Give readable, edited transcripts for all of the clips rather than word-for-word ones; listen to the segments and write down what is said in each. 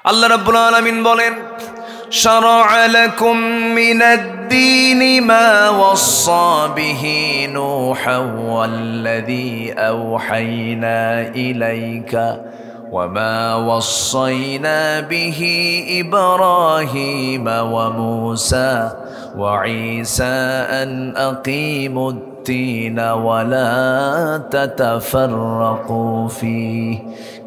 আল্লাহ রাব্বুল আলামিন বলেন, শারা'a লাকুম মিনাদ-দীনি মা ওয়াসসা বিহি নূহান ওয়াল্লাযী আওহায়না ইলাইকা وما وصينا به إبراهيم وموسى وعيسى أن أقيموا الدين ولا تتفرقوا فيه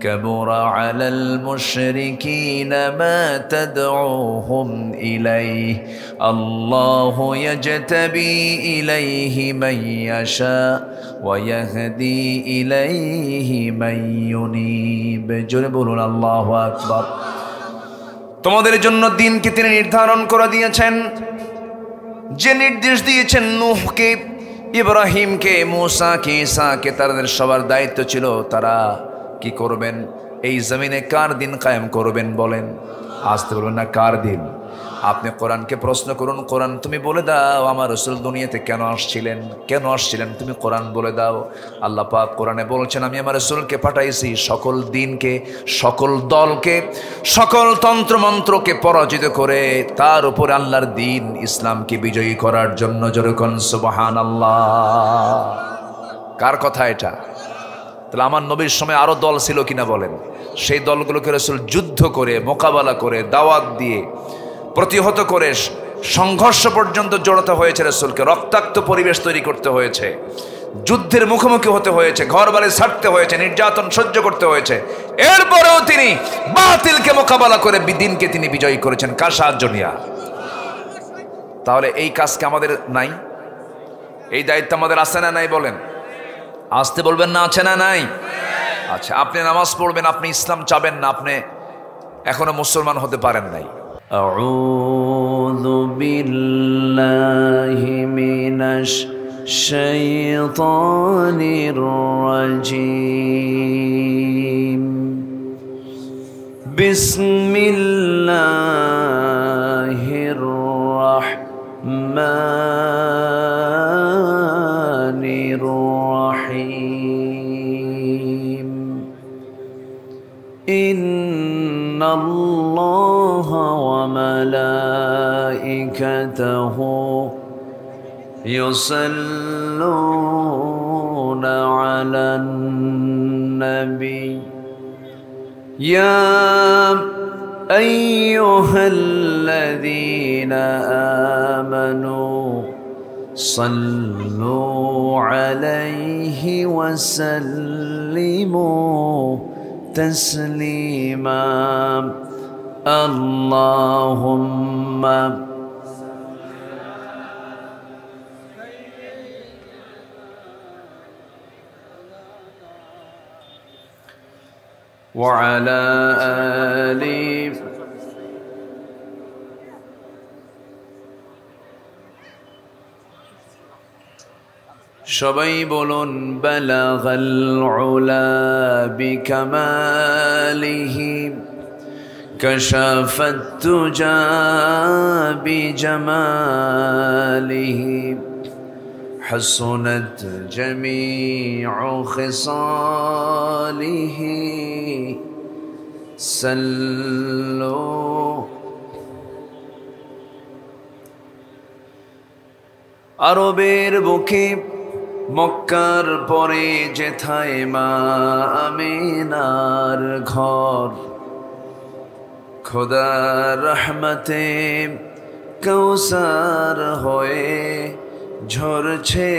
كبر على المشركين ما تدعوهم إليه الله يجتبي إليه من يشاء ويهدي إليه من ينيب জোরে বলুন আল্লাহু আকবার। তোমাদের জন্য দিনকে তিনি নির্ধারণ করে দিয়েছেন, যে নির্দেশ দিয়েছেন নূহকে, ইব্রাহিমকে, মুসাকে, ঈসাকে, তাদের সবার দায়িত্ব ছিল তারা কি করবেন, এই জমিনে কার দিন কায়েম করবেন বলেন। আসতে বলবেন না কার দিন। আপনি কোরআনকে প্রশ্ন করুন, কোরআন তুমি বলে দাও আমার রাসূল দুনিয়াতে কেন আসছিলেন, তুমি কোরআন বলে দাও। আল্লাহ পাক কোরআনে বলছেন, আমি আমার রাসূলকে পাঠাইছি সকল দিনকে, সকল দলকে, সকল তন্ত্রমন্ত্রকে পরাজিত করে তার উপর আল্লাহর দিন ইসলামকে বিজয়ী করার জন্য। জোরে কোন সুবহানাল্লাহ। কার কথা এটা? তাহলে আমার নবীর সময় আরো দল ছিল কিনা বলেন। সেই দলগুলোকে রাসূল যুদ্ধ করে, মোকাবেলা করে, দাওয়াত দিয়ে, প্রতিহত করে, সংঘর্ষ পর্যন্ত জড়াতে হয়েছে রাসূলকে। রক্তাক্ত পরিবেশ তৈরি করতে হয়েছে, যুদ্ধের মুখোমুখি হতে হয়েছে, ঘর বাড়ি ছাড়তে হয়েছে, নির্যাতন সহ্য করতে হয়েছে। এরপরেও তিনি বাতিলকে মোকাবেলা করে দিনকে তিনি বিজয়ী করেছেন। কার সাহায্য নিয়া? তাহলে এই কাজকে আমাদের নাই? এই দায়িত্ব আমাদের আছে না নাই বলেন? আসতে বলবেন না আছে না নাই? আচ্ছা, আপনি নামাজ পড়বেন, আপনি ইসলাম চাবেন না, আপনি এখনো মুসলমান হতে পারেন নাই। আউযু বিল্লাহি মিনাশ শাইতানির রাজীম। বিসমিল্লাহির রাহমানির রাহিম। ইন্নাল্লাহা ওয়া মালাইকাতাহু ইউসাল্লুনা আলান নবী ইয়া আইয়ুহাল্লাযীনা আমানু সাল্লু আলাইহি ওয়া সাল্লিমু তাসলিমা। আল্লাহুম্মা ওয়া আলা আলি সবাই বলুন বালাগাল উলা বিকামালিহি কাশাফাত তুজা বিজামালিহি হাসুনাত জামিউ খিসালিহি সাল্লু। আরবের বুকে মক্কার পরে যেথায় মা আমিনার ঘর, খোদার রহমতে কৌসার হয়ে ঝরছে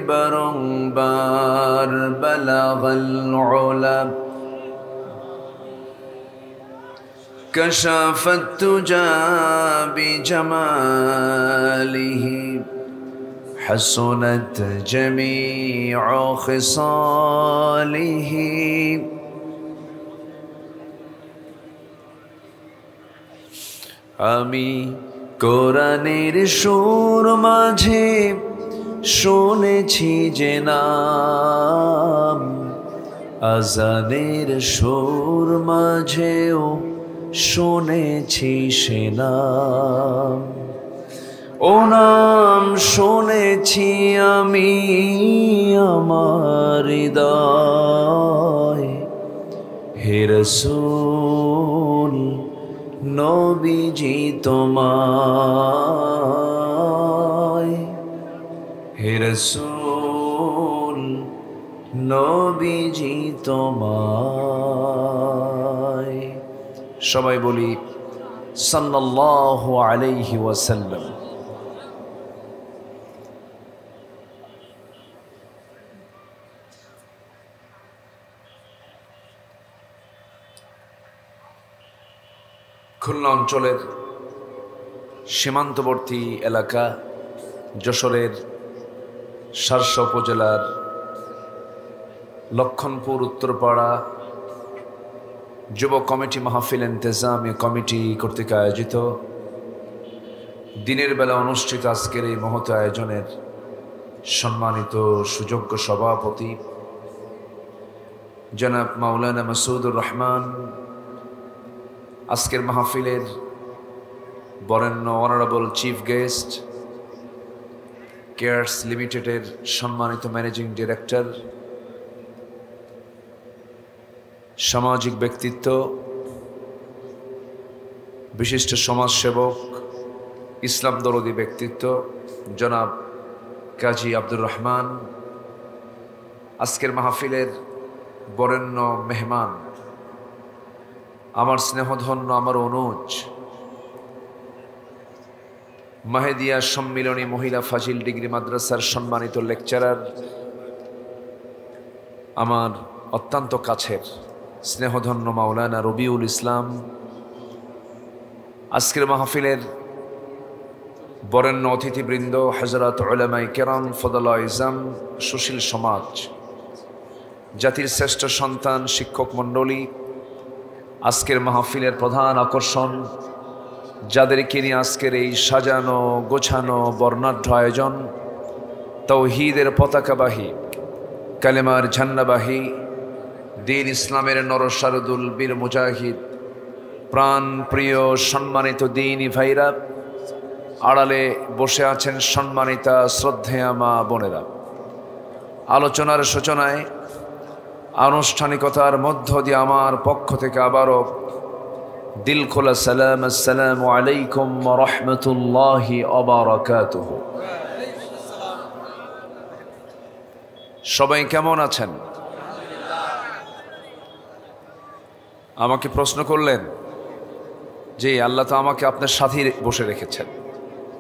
বারংবার। বালাগাল উলা কাশাফাত তুজা বিজামালিহি حسنت جميع خصاله আমি কোরআনের সুর মাঝে শুনেছি যে নাম, আজানের সুর মাঝেও শুনেছি সে নাম। ও নাম শুনেছি আমি আমার হৃদয়, হে রাসূল নবীজি তোমায়, হে রাসূল নবীজি তোমায়। সবাই বলি সাল্লাল্লাহু আলাইহি ওয়াসাল্লাম। খুলনা অঞ্চলের সীমান্তবর্তী এলাকা যশোরের শার্শা উপজেলার লক্ষণপুর উত্তরপাড়া যুব কমিটি মাহফিল ইন্তেজামি কমিটি কর্তৃক আয়োজিত দিনের বেলা অনুষ্ঠিত আজকের এই মহৎ আয়োজনের সম্মানিত সুযোগ্য সভাপতি জনাব মাওলানা মাসুদুর রহমান, আজকের মাহফিলের বরেণ্য অনারেবল চিফ গেস্ট, কেয়ারস লিমিটেডের সম্মানিত ম্যানেজিং ডিরেক্টর, সামাজিক ব্যক্তিত্ব, বিশিষ্ট সমাজসেবক, ইসলাম দরদি ব্যক্তিত্ব জনাব কাজী আব্দুর রহমান, আজকের মাহফিলের বরেণ্য মেহমান, আমার স্নেহধন্য আমার অনুজ, মাহেদিয়া সম্মিলনী মহিলা ফাজিল ডিগ্রি মাদ্রাসার সম্মানিত লেকচারার, আমার অত্যন্ত কাছের স্নেহধন্য মাওলানা রবিউল ইসলাম, আজকের মাহফিলের বরেণ্য অতিথিবৃন্দ, হযরত উলামায়ে কেরাম, ফদলা ইজাম, সুশীল সমাজ, জাতির শ্রেষ্ঠ সন্তান, শিক্ষক মণ্ডলী, আজকের মাহফিলের প্রধান আকর্ষণ, যাদেরকে নিয়ে আজকের এই সাজানো গোছানো বর্ণাঢ্য আয়োজন, তাওহীদের পতাকাবাহী, কালেমার ঝান্ডাবাহী, দ্বীন ইসলামের নরসারদুল বীর মুজাহিদ, প্রাণ প্রিয় সম্মানিত দ্বীনি ভাইরা, আড়ালে বসে আছেন সম্মানিতা শ্রদ্ধেয়া মা বোনেরা। আলোচনার সূচনায় আনুষ্ঠানিকতার মধ্য দিয়ে আমার পক্ষ থেকে আবারও দিল খোলা সালাম, আসসালামু আলাইকুম ওয়া রাহমাতুল্লাহি ওয়া বারাকাতুহু। সবাই কেমন আছেন? আমাকে প্রশ্ন করলেন যে আল্লাহ তো আমাকে আপনার সাথে বসে রেখেছেন,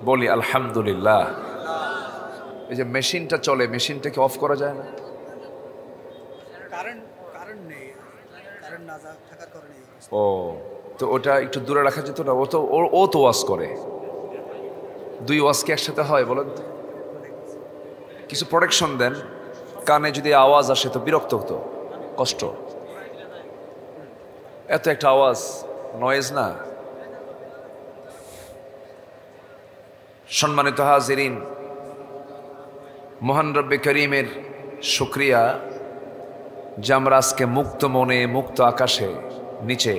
বলি আলহামদুলিল্লাহ। এই যে মেশিনটা চলে, মেশিনটাকে অফ করা যায় না? ও তো ওটা একটু দূরে রাখা যেত না? ও তো ওয়াজ করে, দুই ওয়াজ কি একসাথে হয় বলেন তো? কিছু প্রোটেকশন দেন, কানে যদি আওয়াজ আসে তো বিরক্ত হতো, কষ্ট, এত একটা আওয়াজ, নয়েজ না। সম্মানিত হাজিরিন, মহান রব্বে করিমের শুকরিয়া যে আমরা আজকে মুক্ত মনে, মুক্ত আকাশে নিচে,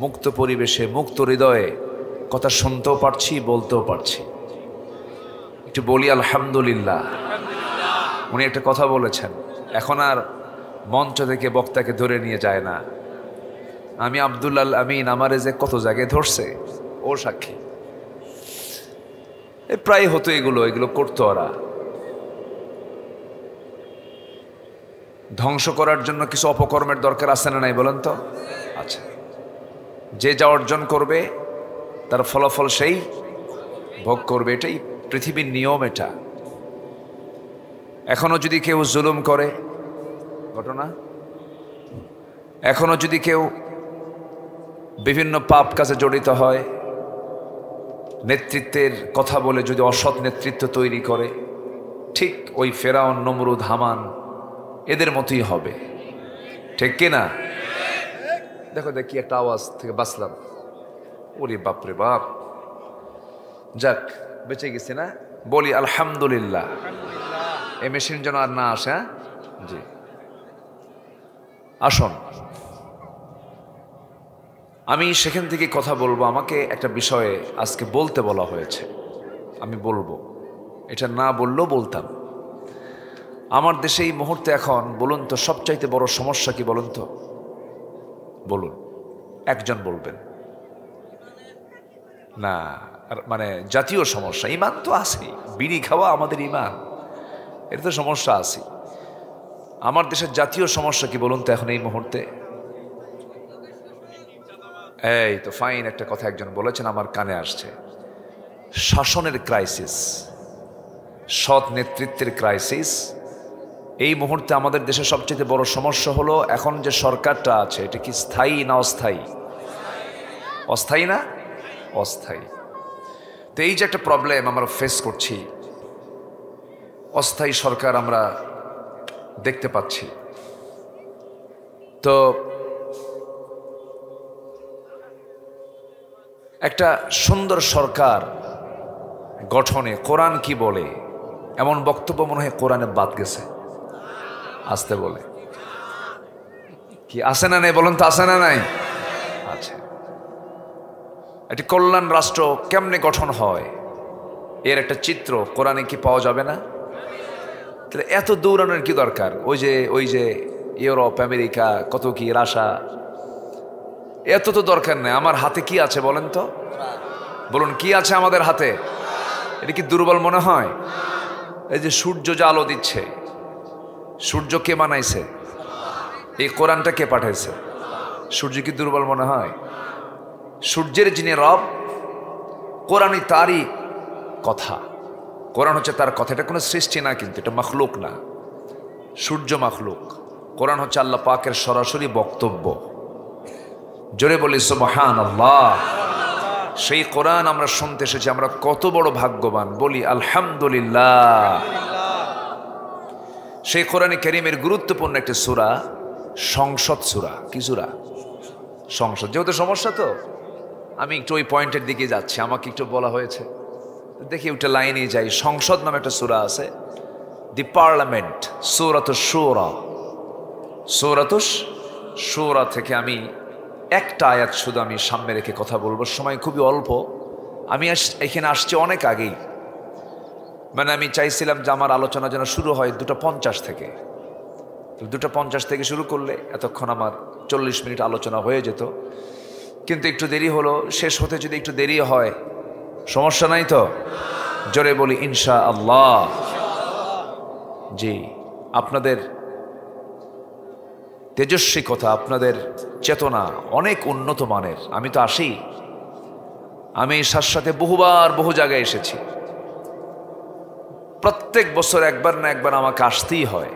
মুক্ত পরিবেশে, মুক্ত হৃদয়ে কথা শুনতেও পারছি, বলতেও পারছি। একটু বলি আলহামদুলিল্লাহ। উনি একটা কথা বলেছেন, এখন আর মঞ্চ থেকে বক্তাকে ধরে নিয়ে যায় না। আমি আব্দুল আমিন আমারে যে কত জায়গায় ধরছে, ও সাক্ষী। প্রায় হতো এগুলো করতো ওরা। ধ্বংস করার জন্য কিছু অপকর্মের দরকার আছে না নাই বলেন তো? আচ্ছা, যে যা অর্জন করবে তার ফলাফল সেই ভোগ করবে, এটাই পৃথিবীর নিয়ম। এটা এখনো যদি কেউ জুলুম করে, ঘটনা, এখনো যদি কেউ বিভিন্ন পাপ কাজে জড়িত হয়, নেতৃত্বের কথা বলে যদি অসৎ নেতৃত্ব তৈরি করে, ঠিক ওই ফেরাউন, নমরুদ, হামান এদের মতোই হবে, ঠিক কিনা? দেখো দেখি একটা আওয়াজ থেকে বাঁচলাম, ওরে বাপরে বাপ, যাক বেঁচে গেছি না, বলি আলহামদুলিল্লাহ। এই মেশিন যেন আর না আসে। জি, আসুন, আমি সেখান থেকে কথা বলবো। আমাকে একটা বিষয়ে আজকে বলতে বলা হয়েছে, আমি বলবো। এটা না বললেও বলতাম। আমার দেশে এই মুহূর্তে এখন বলুন তো সবচাইতে বড় সমস্যা কি বলুন তো? বলুন, একজন বলবেন। না, মানে জাতীয় সমস্যা। ইমান তো আছে, বিড়ি খাওয়া আমাদের ইমান, এটা তো সমস্যা আছে। আমার দেশের জাতীয় সমস্যা কি বলুন তো এখন এই মুহূর্তে? এই তো ফাইন একটা কথা একজন বলেছেন, আমার কানে আসছে, শাসনের ক্রাইসিস, সৎ নেতৃত্বের ক্রাইসিস। এই মুহূর্তে আমাদের দেশের সবচেয়ে বড় সমস্যা হলো এখন যে সরকারটা আছে এটা কি স্থায়ী না অস্থায়ী? অস্থায়ী না? অস্থায়ী। তো এই যে একটা প্রবলেম আমরা ফেস করছি, অস্থায়ী সরকার আমরা দেখতে পাচ্ছি। তো একটা সুন্দর সরকার গঠনে কোরআন কি বলে এমন বক্তব্য মনে হয় কোরআনে বাদ গেছে। আসতে বলে কি আছে না নাই বলুন তো, আছে না নাই? আছে। একটি কল্যাণ রাষ্ট্র কেমনে গঠন হয় এর একটা চিত্র কোরআনে কি পাওয়া যাবে না? তাহলে এত দৌড়ানোর কি দরকার? ওই যে ইউরোপ, আমেরিকা, কত কি, রাশিয়া, এত তো দরকার নেই। আমার হাতে কি আছে বলেন তো? বলুন কি আছে আমাদের হাতে? এটা কি দুর্বল মনে হয়? এই যে সূর্য যে আলো দিচ্ছে, সূর্য কে বানাইছে? এই কোরআনটা কে পাঠাইছে? সূর্য কি দুর্বল মনে হয়? সূর্যের যিনি রব, কোরআনই তারই কথা। কোরআন হচ্ছে তার কথা, এটা কোনো সৃষ্টি না, কিন্তু এটা মাখলুক না। সূর্য মাখলুক, কোরআন হচ্ছে আল্লাহ পাকের সরাসরি বক্তব্য। জোরে বলি সুবহানাল্লাহ। সেই কোরআন আমরা শুনতে এসেছি, আমরা কত বড় ভাগ্যবান, বলি আলহামদুলিল্লাহ। সেই কোরআনে কারীমের গুরুত্বপূর্ণ একটা সূরা সংসদ সূরা। কি সূরা? সংসদ। যেহেতু সমস্যা, তো আমি একটু ওই পয়েন্টের দিকে যাচ্ছি, আমাকে একটু বলা হয়েছে, দেখি ওটা লাইনে যাই। সংসদ নামে একটা সূরা আছে, দি পার্লামেন্ট, সূরাতুশ শূরা। সূরাতুশ শূরা থেকে আমি একটা আয়াত শুধু আমি সামনে রেখে কথা বলবো, সময় খুবই অল্প। আমি এখানে আসছি অনেক আগেই, মানে আমি চাইছিলাম যে আমার আলোচনা যেন শুরু হয় 2:50 থেকে। 2:50 থেকে শুরু করলে এতক্ষণ আমার 40 মিনিট আলোচনা হয়ে যেত, কিন্তু একটু দেরি হলো। শেষ হতে যদি একটু দেরি হয় সমস্যা নাই তো? জোরে বলি ইনশাআল্লাহ। জি, আপনাদের তেজস্বী কথা, আপনাদের চেতনা অনেক উন্নত মানের। আমি তো আসি, আমি সাথে বহুবার বহু জায়গায় এসেছি, প্রত্যেক বছর একবার না একবার আমাকে আসতেই হয়।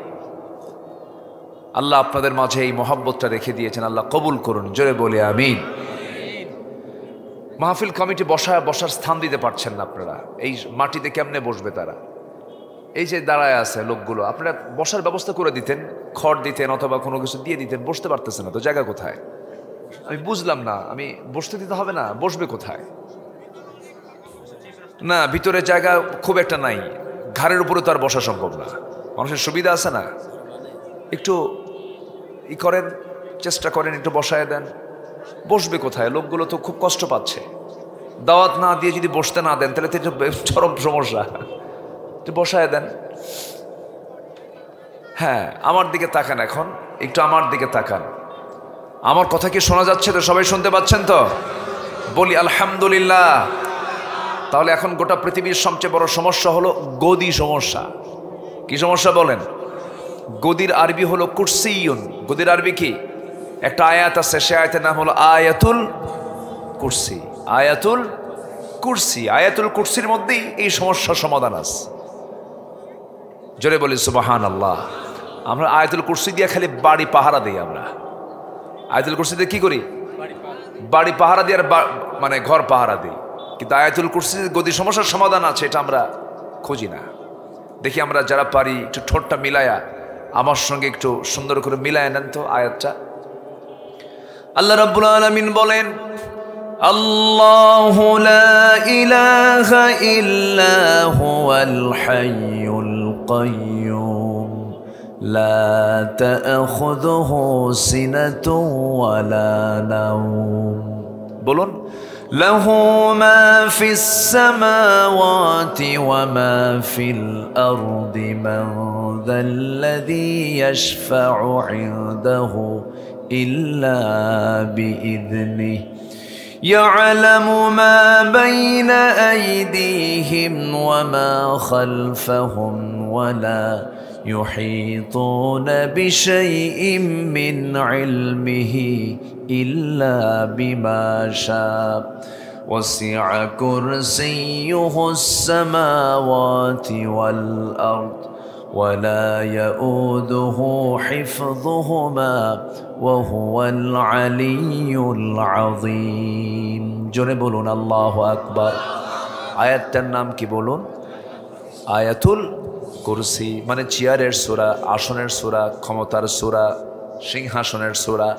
আল্লাহ আপনাদের মাঝে এই মহব্বতটা রেখে দিয়েছেন, আল্লাহ কবুল করুন। জোরে বলি আমিন। মাহফিল কমিটি বসার স্থান দিতে পারছেন না আপনারা, এই মাটিতে কেমনে বসবে তারা? এই যে দাঁড়ায় আছে লোকগুলো, আপনারা বসার ব্যবস্থা করে দিতেন, খড় দিতেন অথবা কোনো কিছু দিয়ে দিতেন। বসতে পারতেছে না তো, জায়গা কোথায়? আমি বুঝলাম না, আমি বসতে দিতে হবে না, বসবে কোথায়? না, ভিতরে জায়গা খুব একটা নাই, ঘাড়ের উপরে তো আর বসা সম্ভব না। মানুষের সুবিধা আছে না, একটু করেন, চেষ্টা করেন, একটু বসায় দেন। বসবে কোথায়? লোকগুলো তো খুব কষ্ট পাচ্ছে। দাওয়াত না দিয়ে যদি বসতে না দেন তাহলে তো এটা চরম সমস্যা। একটু বসায় দেন। হ্যাঁ, আমার দিকে তাকান, এখন একটু আমার দিকে তাকান। আমার কথা কি শোনা যাচ্ছে তো? সবাই শুনতে পাচ্ছেন তো? বলি আলহামদুলিল্লাহ। তাহলে এখন গোটা পৃথিবীর সবচেয়ে বড় সমস্যা হলো গদি সমস্যা। কি সমস্যা বলেন? গদির আরবি হলো কুরসিয়ুন। গদির আরবি কি? একটা আয়াত আছে, সে আয়াতের নাম হলো আয়াতুল কুরসি। আয়াতুল কুরসি, আয়াতুল কুরসির মধ্যেই এই সমস্যার সমাধান আছে। জোরে বলি সুবহানাল্লাহ। আমরা আয়াতুল কুরসি দিয়ে খালি বাড়ি পাহারা দিই। আমরা আয়াতুল কুরসি দিয়ে কি করি? বাড়ি পাহারা দিয়ে, আর মানে ঘর পাহারা দিই। কিন্তু আয়াতুল কুরসির গদি সমস্যার সমাধান আছে, এটা আমরা খুঁজি না। দেখি আমরা যারা পারি একটু ঠোঁটটা মিলায়া আমার সঙ্গে একটু সুন্দর করে মিলায় নেন তো আয়াতটা। আল্লাহ রাব্বুল আলামিন বলেন, আল্লাহু লা ইলাহা ইল্লা হুয়াল হাইয়ুল কাইয়্যুম লা তা'খুযুহু সিনাতুন ওয়ালা নাওম। বলুন, লাহু মা ফিস সামাওয়াতি ওয়া মা ফিল আরদি মান যাল্লাযী ইয়াশফা'ু 'ইনদাহু ইল্লা বিইذনিহি يعلم ما بين أيديهم وما خلفهم ولا يحيطون بشيء من علمه إلا بما شاء وسع كرسيه السماوات والأرض ولا يؤوده حفظهما وهو العلي العظيم জোরে বলুন আল্লাহু আকবার। আয়াতটার নাম কি বলুন? আয়াতুল কুরসি, মানে চেয়ারের সূরা, আসনের সূরা, ক্ষমতার সূরা, সিংহাসনের সূরা,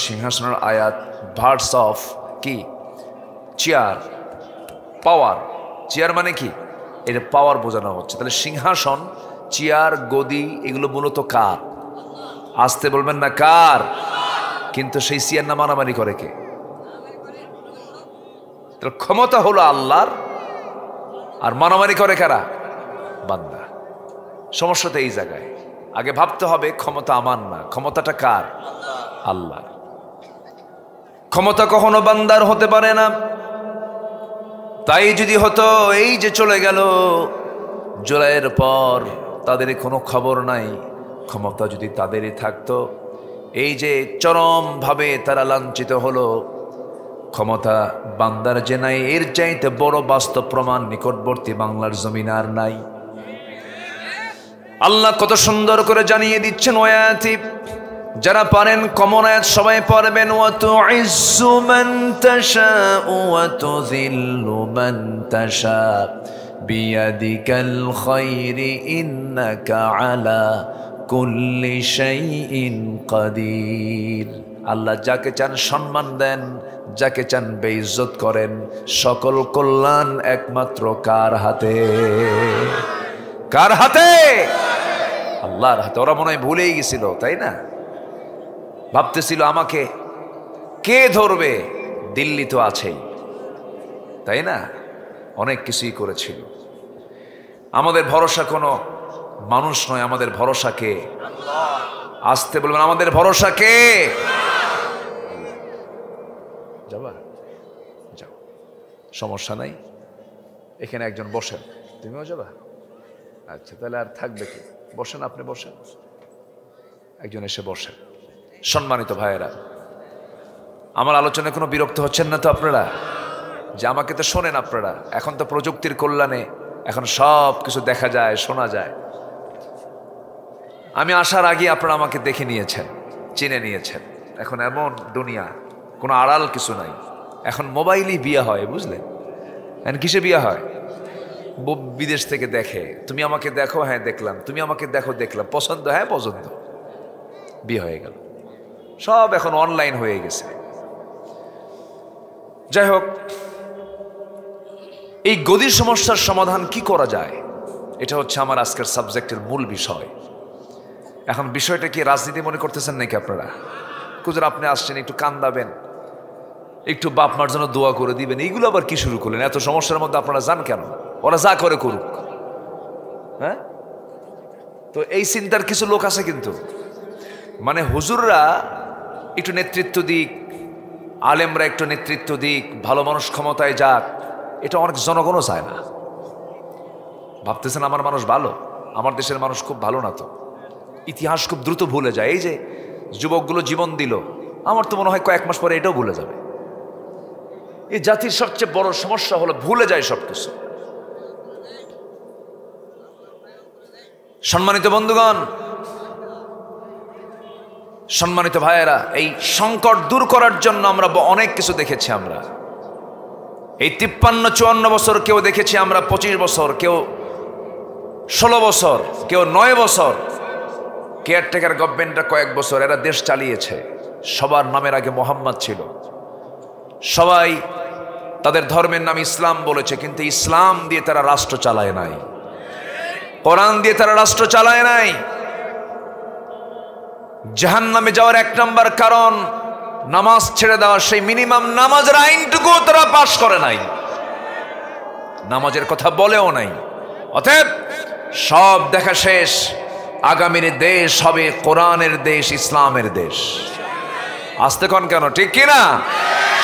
সিংহাসনের আয়াত, ভার্স অফ কি চেয়ার, পাওয়ার। চেয়ার মানে কি? এটা পাওয়ার বোঝানো হচ্ছে। তাহলে সিংহাসন, চেয়ার, গদি এগুলো মূলত কার? আসতে বলবেন না কার? কিন্তু সেই চেয়ার না মারামারি করে কে? তাহলে ক্ষমতা হলো আল্লাহর, আর মারামারি করে কারা? বান্দা। সমস্যা তো এই জায়গায়। আগে ভাবতে হবে ক্ষমতা আমার না, ক্ষমতাটা কার? আল্লাহ। ক্ষমতা কখনো বান্দার হতে পারে না। তাই যদি হতো, এই যে চলে গেল জুলাইয়ের পর, তাদের কোনো খবর নাই। ক্ষমতা যদি তাদেরই থাকতো, এই যে চরমভাবে তারা লাঞ্ছিত হলো, ক্ষমতা বান্দার যে নাই, এর চাইতে বড় বাস্তব প্রমাণ নিকটবর্তী বাংলার জমিন আর নাই। আল্লাহ কত সুন্দর করে জানিয়ে দিচ্ছেন ওয়ায়াতি, যারা পারেন কমন আয়াত সবাই পড়বেন। ওয়া তুইজ্জু মান তাশাউ ওয়া তুযিল্লু মান তাশা বিয়াদিকাল খায়রি ইন্নাকা আলা কুল্লি শাইইন কাদির। আল্লাহ যাকে চান সম্মান দেন, যাকে চান বেইজ্জত করেন। সকল কল্যাণ একমাত্র কার হাতে? কার হাতে? আল্লাহর হাতে। ওরা মনে হয় ভুলেই গেছিল, তাই না? ভাবতেছিল আমাকে কে ধরবে, দিল্লি তো আছেই, তাই না? অনেক কিছুই করেছিল। আমাদের ভরসা কোনো মানুষ নয়, আমাদের ভরসা কে? আসতে বলবেন, আমাদের ভরসা কে? যাবা? যাও, সমস্যা নাই। এখানে একজন বসেন, তুমিও যাবা? আচ্ছা, তাহলে আর থাকবে কি? বসেন, আপনি বসেন, একজন এসে বসেন। সম্মানিত ভাইয়েরা, আমার আলোচনায় কোনো বিরক্ত হচ্ছেন না তো আপনারা? যে আমাকে তো শোনেন আপনারা। এখন তো প্রযুক্তির কল্যাণে এখন সব কিছু দেখা যায়, শোনা যায়। আমি আসার আগে আপনারা আমাকে দেখে নিয়েছেন, চিনে নিয়েছেন। এখন এমন দুনিয়া, কোনো আড়াল কিছু নাই। এখন মোবাইলই বিয়ে হয়, বুঝলেন? এখন কিসে বিয়ে হয়? বিদেশ থেকে দেখে, তুমি আমাকে দেখো, হ্যাঁ দেখলাম, তুমি আমাকে দেখো, দেখলাম, পছন্দ, হ্যাঁ পছন্দ, বিয়ে হয়ে গেল। সব এখন অনলাইন হয়ে গেছে। যাই হোক, এই গদির সমস্যার সমাধান কি করা যায়, এটা হচ্ছে আমার আজকের সাবজেক্টের মূল বিষয়। এখন বিষয়টা কি রাজনীতি মনে করতেছেন নাকি আপনারা? কুজুর আপনি আসছেন, একটু কান্দাবেন, একটু বাপ মার জন্য দোয়া করে দিবেন, এইগুলো আবার কি শুরু করলেন? এত সমস্যার মধ্যে আপনারা যান কেন? ওরা যা করে করুক, হ্যাঁ? তো এই চিন্তার কিছু লোক আছে, কিন্তু মানে হুজুররা একটু নেতৃত্ব দিক, আলেমরা একটু নেতৃত্ব দিক, ভালো মানুষ ক্ষমতায় যাক, এটা অনেক জনগণও চায় না। ভাবতেছেন আমার মানুষ ভালো, আমার দেশের মানুষ খুব ভালো না তো? ইতিহাস খুব দ্রুত ভুলে যায়। এই যে যুবকগুলো জীবন দিল, আমার তো মনে হয় কয়েক মাস পরে এটাও ভুলে যাবে। এই জাতির সবচেয়ে বড় সমস্যা হলো ভুলে যায় সবকিছু। সম্মানিত বন্ধুগণ, সম্মানিত ভাইয়েরা, এই সংকট দূর করার জন্য আমরা অনেক কিছু দেখেছি। আমরা এই 53-54 বছর কেউ দেখেছি আমরা 25 বছর, কেউ 16 বছর, কেউ 9 বছর। কেয়ারটেকার গভর্নমেন্টটা কয়েক বছর, এরা দেশ চালিয়েছে। সবার নামের আগে মোহাম্মদ ছিল, সবাই তাদের ধর্মের নাম ইসলাম বলেছে, কিন্তু ইসলাম দিয়ে তারা রাষ্ট্র চালায় নাই, কোরআন দিয়ে তারা রাষ্ট্র চালায় নাই। জাহান্নামে যাওয়ার 1 নম্বর কারণ নামাজ ছেড়ে দেওয়া। সেই মিনিমাম নামাজের আইনটুকু তারা পাশ করে নাই, নামাজের কথা বলেও নাই। অতএব সব দেখা শেষ, আগামীর দেশ হবে কোরআনের দেশ, ইসলামের দেশ। আসতে কন কেন, ঠিক কিনা?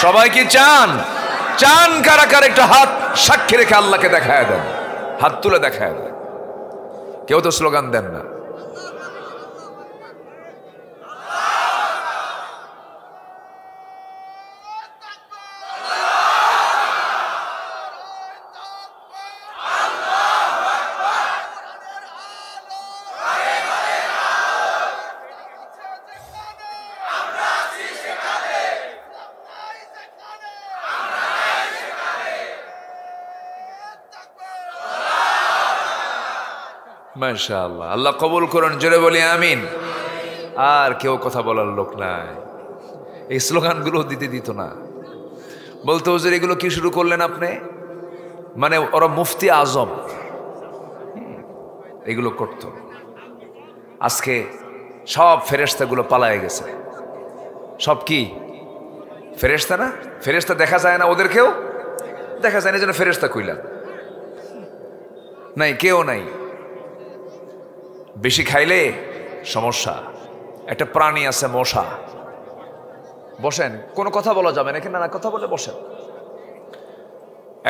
সবাই কি চান? চান কারা কারা একটা হাত সাক্ষী রেখে আল্লাহকে দেখায় দেন, হাত তুলে দেখায় দেন। কেউ তো স্লোগান দেন না। মাশাআল্লাহ, আল্লাহ কবুল করুন, জোরে বলি আমিন। আর কেউ কথা বলার লোক নাই, এই স্লোগানগুলো দিতে দিত না, বলতো হুজুর এগুলো কি শুরু করলেন আপনি? মানে ওরা মুফতি আজম এগুলো করত। আজকে সব ফেরেশতাগুলো পালায়ে গেছে। সব কি ফেরেশতা না? ফেরেশতা দেখা যায় না, ওদেরকেও দেখা যায় না, যেন ফেরেশতা কইলাম নাই, কেউ নাই। বেশি খাইলে সমস্যা। একটা প্রাণী আছে মশা, বসেন, কোনো কথা বলা যাবে না, না কথা বলে বসেন।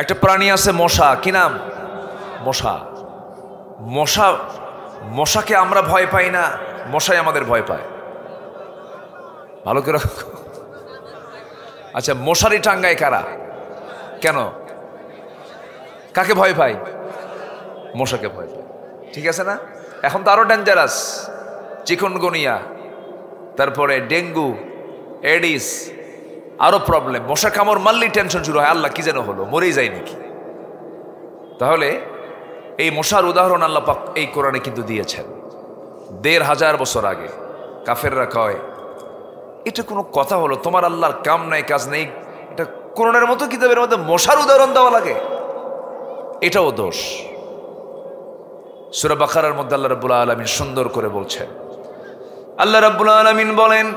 একটা প্রাণী আছে মশা, কি নাম? মশা। মশা, মশাকে আমরা ভয় পাই না, মশাই আমাদের ভয় পায়। ভালো করে, আচ্ছা মশারি টাঙ্গায় কারা? কেন? কাকে ভয় পাই? মশাকে ভয় পাই, ঠিক আছে না? এখন তো আরো ডেঞ্জারাস, চিকুনগুনিয়া, তারপরে ডেঙ্গু, এডিস, আরো প্রবলেম। মশা কামড় মারলেই টেনশন শুরু হয়, আল্লাহ কি যেন হলো, মরেই যায় নাকি। তাহলে এই মশার উদাহরণ আল্লাহ পাক এই কোরআনে কিন্তু দিয়েছেন ১৫০০ বছর আগে। কাফেররা কয় এটা কোনো কথা হলো, তোমার আল্লাহর কাম নাই কাজ নেই, এটা কোরআনের মতো কিতাবের মধ্যে মশার উদাহরণ দেওয়া লাগে, এটাও দোষ। সূরা বাকারার মধ্যে আল্লাহ রাব্বুল আলামিন সুন্দর করে বলছেন, আল্লাহ রাব্বুল আলামিন বলেন,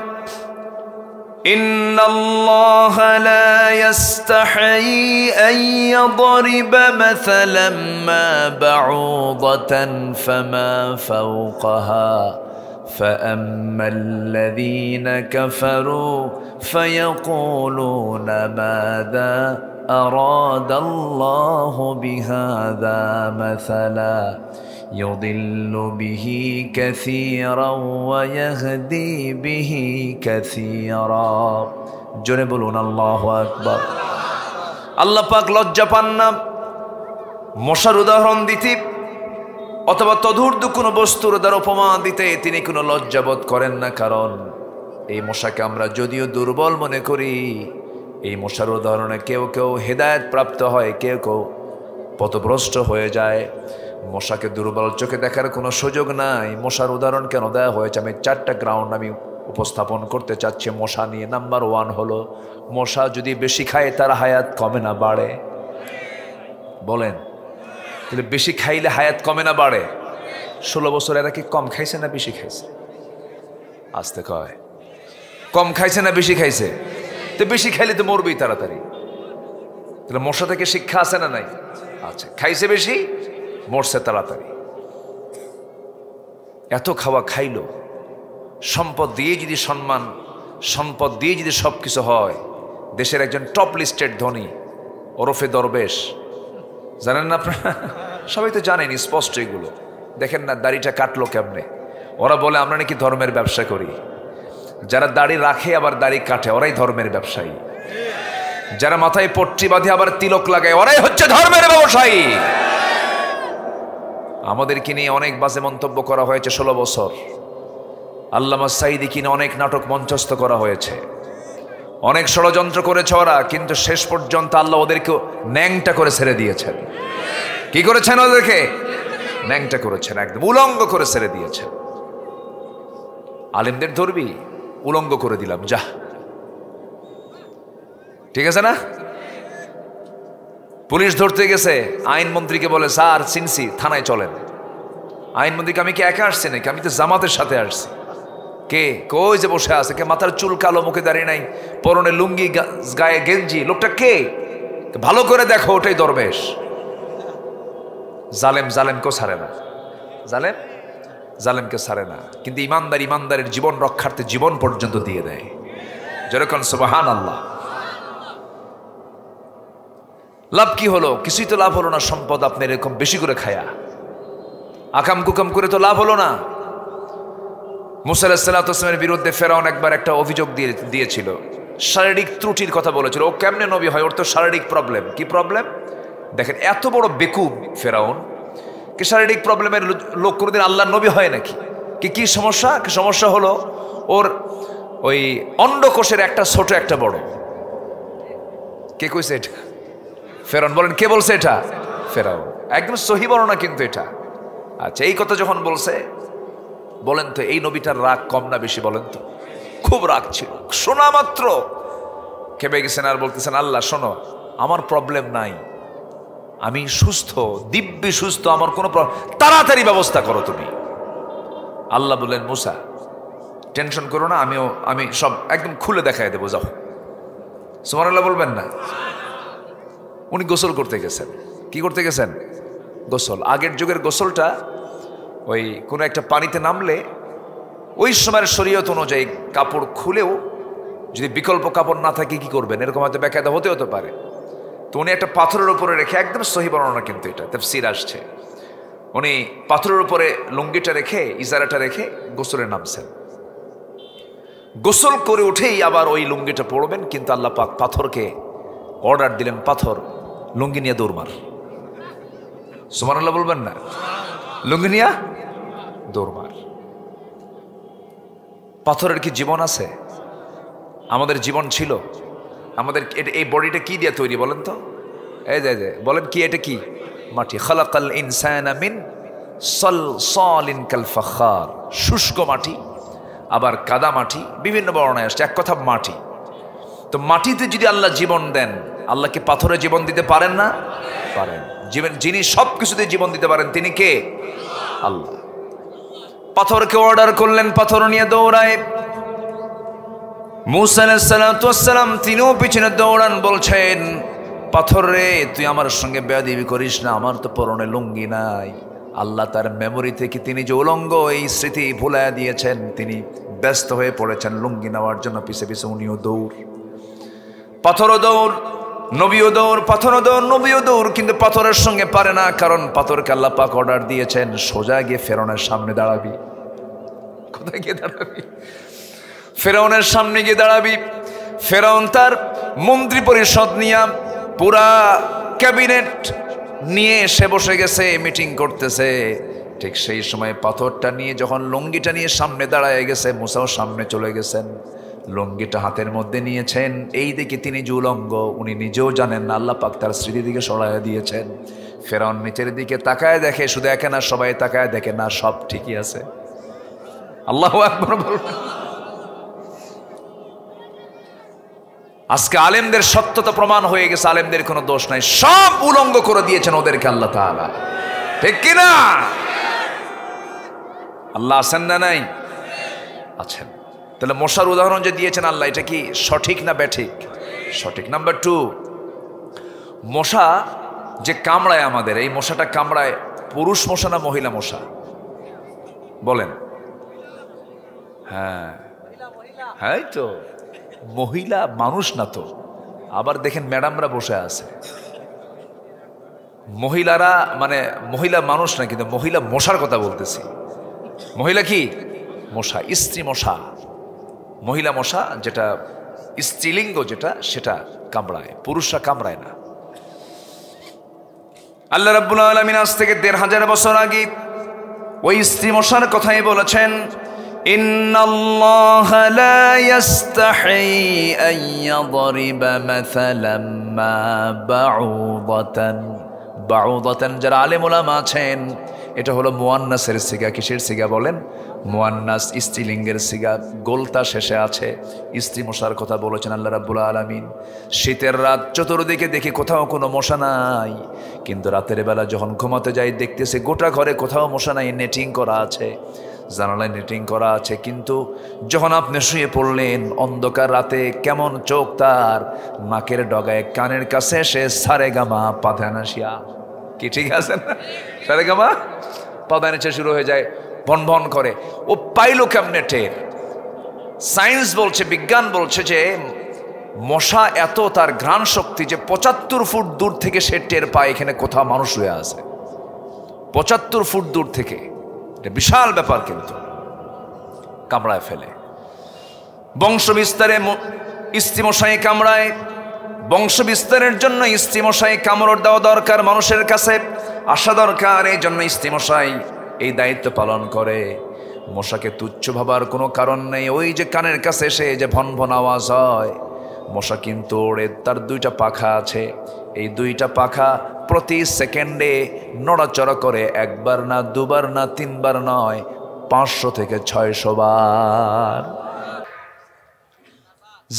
ইন্নাল্লাহা লা ইস্তাহি আন ইয়াদরিবা মাসালাম মা বাউদাতান ফামা ফাওকাহা فأما الذين كفروا فيقولون ماذا أراد الله بهذا مثلا يضل به كثيرا ويهدي به كثيرا জোরে বলুন আল্লাহু আকবার। আল্লাহ পাক লজ্জা পান না মশার উদাহরণ দিতে অথবা তদূর্ধ্ব কোনো বস্তুর দ্বারা উপমা দিতে, তিনি কোনো লজ্জাবোধ করেন না। কারণ এই মশাকে আমরা যদিও দুর্বল মনে করি, এই মশার উদাহরণে কেউ কেউ হেদায়েত প্রাপ্ত হয়, কেউ কেউ পথভ্রষ্ট হয়ে যায়। মশাকে দুর্বল চোখে দেখার কোনো সুযোগ নাই। মশার উদাহরণ কেন দেওয়া হয়েছে, আমি 4টা গ্রাউন্ড আমি উপস্থাপন করতে চাচ্ছি মশা নিয়ে। নাম্বার 1 হলো, মশা যদি বেশি খায় তার হায়াত কমে না বাড়ে? বলেন, তাহলে বেশি খাইলে হায়াত কমে না বাড়ে? 16 বছর এরা কি কম খাইছে না বেশি খাইছে? আসতে কয়, কম খাইছে না বেশি খাইছে? তো বেশি খাইলে তো মরবেই তাড়াতাড়ি। তাহলে মশা থেকে শিক্ষা আছে না নাই? আচ্ছা, খাইছে বেশি, মরছে তাড়াতাড়ি। এত খাওয়া খাইলো, সম্পদ দিয়ে যদি সম্মান, সম্পদ দিয়ে যদি সবকিছু হয়, দেশের একজন টপ লিস্টেড ধনী ওরফে দরবেশ, জানেন না আপনারা? সবাই তো জানেন স্পষ্ট এগুলো। দেখেন না দাড়িটা কাটলো কেমনে? ওরা বলে আমরা নাকি ধর্মের ব্যবসা করি। যারা দাড়ি রাখে আবার দাড়ি কাটে ওরাই ধর্মের ব্যবসায়ী। যারা মাথায় পট্টি বাঁধে আবার তিলক লাগায় ওরাই হচ্ছে ধর্মের ব্যবসায়ী। আমাদেরকে নিয়ে অনেক বাজে মন্তব্য করা হয়েছে 16 বছর। আল্লামা সাঈদী কিনে অনেক নাটক মঞ্চস্থ করা হয়েছে, অনেক ষড়যন্ত্র করেছে ওরা, কিন্তু শেষ পর্যন্ত আল্লাহ ওদেরকে ন্যাংটা করে ছেড়ে দিয়েছেন। কি করেছেন? ওদেরকে ন্যাংটা করেছেন, একদম উলঙ্গ করে ছেড়ে দিয়েছেন। আলেমদের ধরবি, উলঙ্গ করে দিলাম, যা, ঠিক আছে না? পুলিশ ধরতে গেছে, আইনমন্ত্রীকে বলে স্যার চিনছি, থানায় চলেন। আইনমন্ত্রীকে আমি কি একা আসছি নাকি? আমি তো জামাতের সাথে আসছি। কে? কই যে বসে আছে, কে মাথার চুল কালো, মুখে দাঁড়িয়ে নাই, পরনে লুঙ্গি, গায়ে গেঞ্জি, লোকটা কে? ভালো করে দেখো, ওটাই দরবেশ। জালেম জালেমকেও ছাড়ে না, জালেম জালেমকে ছাড়ে না, কিন্তু ইমানদার ইমানদারের জীবন রক্ষার্থে জীবন পর্যন্ত দিয়ে দেয়। যেরকম সুবহানাল্লাহ। লাভ কি হলো? কিছুই তো লাভ হলো না। সম্পদ আপনি এরকম বেশি করে খায়া আকাম কুকাম করে তো লাভ হলো না। মুসা আলাইহিস সালামের বিরুদ্ধে ফেরাউন একবার একটা অভিযোগ দিয়েছিল, শারীরিক ত্রুটির কথা বলেছিল। ও কেমনে নবী হয়? ওর তো শারীরিক প্রবলেম। কি প্রবলেম? দেখেন, এত বড় বেকুব ফেরাউন, কি শারীরিক প্রবলেমের লোক কোনোদিন আল্লাহর নবী হয় নাকি? কি সমস্যা? কি সমস্যা হলো? ওর ওই অন্ডকোষের একটা ছোট একটা বড়। কে কইছে এটা? ফেরাউন। বলেন কে বলছে এটা? ফেরাউন। একদম সহি বর্ণনা কিন্তু এটা। আচ্ছা, এই কথা যখন বলছে, বলেন তো এই নবীটার রাগ কম না বেশি? বলেন তো। খুব রাগ ছিল। শোনা মাত্র খেপে গেছেন আর বলতেছেন, আল্লাহ শোনো, আমার প্রবলেম নাই, আমি সুস্থ, দিব্যি সুস্থ, আমার কোনো তাড়াতাড়ি ব্যবস্থা করো তুমি। আল্লাহ বললেন, মুসা টেনশন করো না, আমি সব একদম খুলে দেখাই দেবো, যাও। সুবহানাল্লাহ বলবেন না? উনি গোসল করতে গেছেন। কি করতে গেছেন? গোসল। আগের যুগের গোসলটা ওই কোনো একটা পানিতে নামলে ওই সময়ের শরীয়ত অনুযায়ী কাপড় খুলেও যদি বিকল্প কাপড় না থাকে কি করবেন, এরকম হয়তো বেকায়দা হতে পারে। তো উনি একটা পাথরের উপরে রেখে, একদম সহি বর্ণনা কিন্তু এটা, তাফসীর আসছে, উনি পাথরের উপরে লুঙ্গিটা রেখে, ইজারাটা রেখে গোসলে নামছেন। গোসল করে উঠেই আবার ওই লুঙ্গিটা পরবেন, কিন্তু আল্লাহ পাক পাথরকে অর্ডার দিলেন, পাথর লুঙ্গি নিয়ে দৌড় মার। সুবহানাল্লাহ বলবেন না? লুঙ্গি নিয়ে দৌড় মার। পাথরের কি জীবন আছে? আমাদের জীবন ছিল। আমাদের এই বডিটা কি দিয়ে তৈরি বলেন তো? এই যে বলেন কি, এটা কি? মাটি। খালাকাল ইনসানা মিন সালসালিন কাল ফাখার। শুষ্ক মাটি, আবার কাদা মাটি, বিভিন্ন বর্ণায় আসছে, এক কথা মাটি। তো মাটিতে যদি আল্লাহ জীবন দেন, আল্লাহ কি পাথরে জীবন দিতে পারেন না? পারেন। যিনি সব কিছুতে জীবন দিতে পারেন তিনি কে? আল্লাহ। পাথরকে অর্ডার করলেন, পাথর নিয়ে দৌড়ায়। মুসা আলাইহিস সালাম তিনিও পিছনে দৌড়ান, বলছেন, পাথর রে, তুই আমার সঙ্গে বেয়াদবি করিস না, আমার তো পরনে লুঙ্গি নাই। আল্লাহ তার মেমোরি থেকে তিনি যে উলঙ্গ, এই স্মৃতি ভুলাইয়া দিয়েছেন। তিনি ব্যস্ত হয়ে পড়েছেন লুঙ্গি নেওয়ার জন্য। পিছে পিছে উনিও দৌড়, পাথরও দৌড়, নবীও দৌড়, পাথরও দৌড়, নবীও দৌড়। কিন্তু পাথরের সঙ্গে পারে না, কারণ পাথরকে আল্লাহ পাক অর্ডার দিয়েছেন, সোজা গিয়ে ফেরাউনের সামনে দাঁড়াবি। কোথায় গিয়ে দাঁড়াবি? ফেরাউনের সামনে গিয়ে দাঁড়াবি। ফেরাউন তার মন্ত্রী পরিষদ নিয়ে, পুরা ক্যাবিনেট নিয়ে সে বসে গেছে, মিটিং করতেছে। ঠিক সেই সময় পাথরটা নিয়ে, যখন লুঙ্গিটা নিয়ে সামনে দাঁড়ায় গেছে, মুসাও সামনে চলে গেছেন, লুঙ্গিটা হাতের মধ্যে নিয়েছেন। এই দিকে তিনি যে উলঙ্গ, উনি নিজেও জানেন না, আল্লাহ পাক তার স্মৃতি দিকে সরাইয়া দিয়েছেন। ফেরাউন নিচের দিকে তাকায় দেখে, শুধু একে না, সবাই তাকায় দেখে, না সব ঠিকই আছে। আল্লাহু আকবার বলবেন। আজকে আলেমদের সত্যতা প্রমাণ হয়ে গেছে, আলেমদের কোনো দোষ নাই, সব উলঙ্গ করে দিয়েছেন ওদেরকে আল্লাহ তাআলা, ঠিক কিনা? আল্লাহ আছেন না নাই? আছেন। তাহলে মশার উদাহরণ যে দিয়েছেন আল্লাহ, এটা কি সঠিক না ব্যাঠিক? সঠিক। নাম্বার 2, মশা যে কামড়ায় আমাদের, এই মশাটা কামড়ায় পুরুষ মশা না মহিলা মশা? বলেন। হ্যাঁ হ্যাঁ, তো মহিলা মানুষ না তো। আবার দেখেন ম্যাডামরা বসে আছে, মহিলারা, মানে মহিলা মানুষ না, কিন্তু মহিলা মশার কথা বলতেছি। মহিলা কি? মশা, স্ত্রী মশা। মহিলা মশা যেটা স্ত্রীলিঙ্গ, যেটা সেটা কামড়ায়, পুরুষরা কামড়ায় না। আল্লাহ রাব্বুল আলামিন আজ থেকে ১৫০০ বছর আগে ওই স্ত্রী মশার কথাই বলেছেন, ইন্নাল্লাহা লা ইস্তাহি আন ইয়াদরিবা মাসালাম মা বাউদাতান। বাউদাতান যারা আলেম ওলামা আছেন, এটা হলো মুয়ান্নাসের সিগা। কিসের সিগা বলেন? মুয়ান্নাস, স্ত্রীলিঙ্গের সিগা, গোলতা শেষে আছে। স্ত্রী মশার কথা বলেছেন আল্লাহ রাব্বুল আলামিন। শীতের রাত, চতুর্দিকে দেখি কোথাও কোনো মশা নাই, কিন্তু রাতের বেলা যখন ঘুমাতে যাই দেখতেছে গোটা ঘরে কোথাও মশা নাই, নেটিং করা আছে, জানালায় নেটিং করা আছে। কিন্তু যখন আপনি শুয়ে পড়লেন অন্ধকার রাতে, কেমন চোখ তার নাকের ডগায়, কানের কাছে সে সারেগামা পাধানাসিয়া। কি ঠিক আছে না? সায়েন্স বলছে, বিজ্ঞান বলছে যে মশা এত তার ঘ্রাণ শক্তি যে ৭৫ ফুট দূর থেকে সে টের পায় এখানে কোথাও মানুষ শুয়ে আছে। ৭৫ ফুট দূর থেকে, এটা বিশাল ব্যাপার, কিন্তু কামড়ায় ফেলে। বংশ বিস্তারে স্ত্রী মশাই কামড়ায়, বংশ বিস্তারের জন্য স্ত্রী মশাই কামড় দেওয়া দরকার, মানুষের কাছে আসা দরকার। এই জন্য স্ত্রী মশাই এই দায়িত্ব পালন করে। মশাকে তুচ্ছ ভাবার কোনো কারণ নেই। ওই যে কানের কাছে এসে যে ভন ভন আওয়াজ হয়, মশা কিন্তু ওড়ে, তার 2টা পাখা আছে। এই 2টা পাখা প্রতি সেকেন্ডে নড়াচড়া করে, 1বার না 2বার না 3বার নয়, 500 থেকে 600 বার।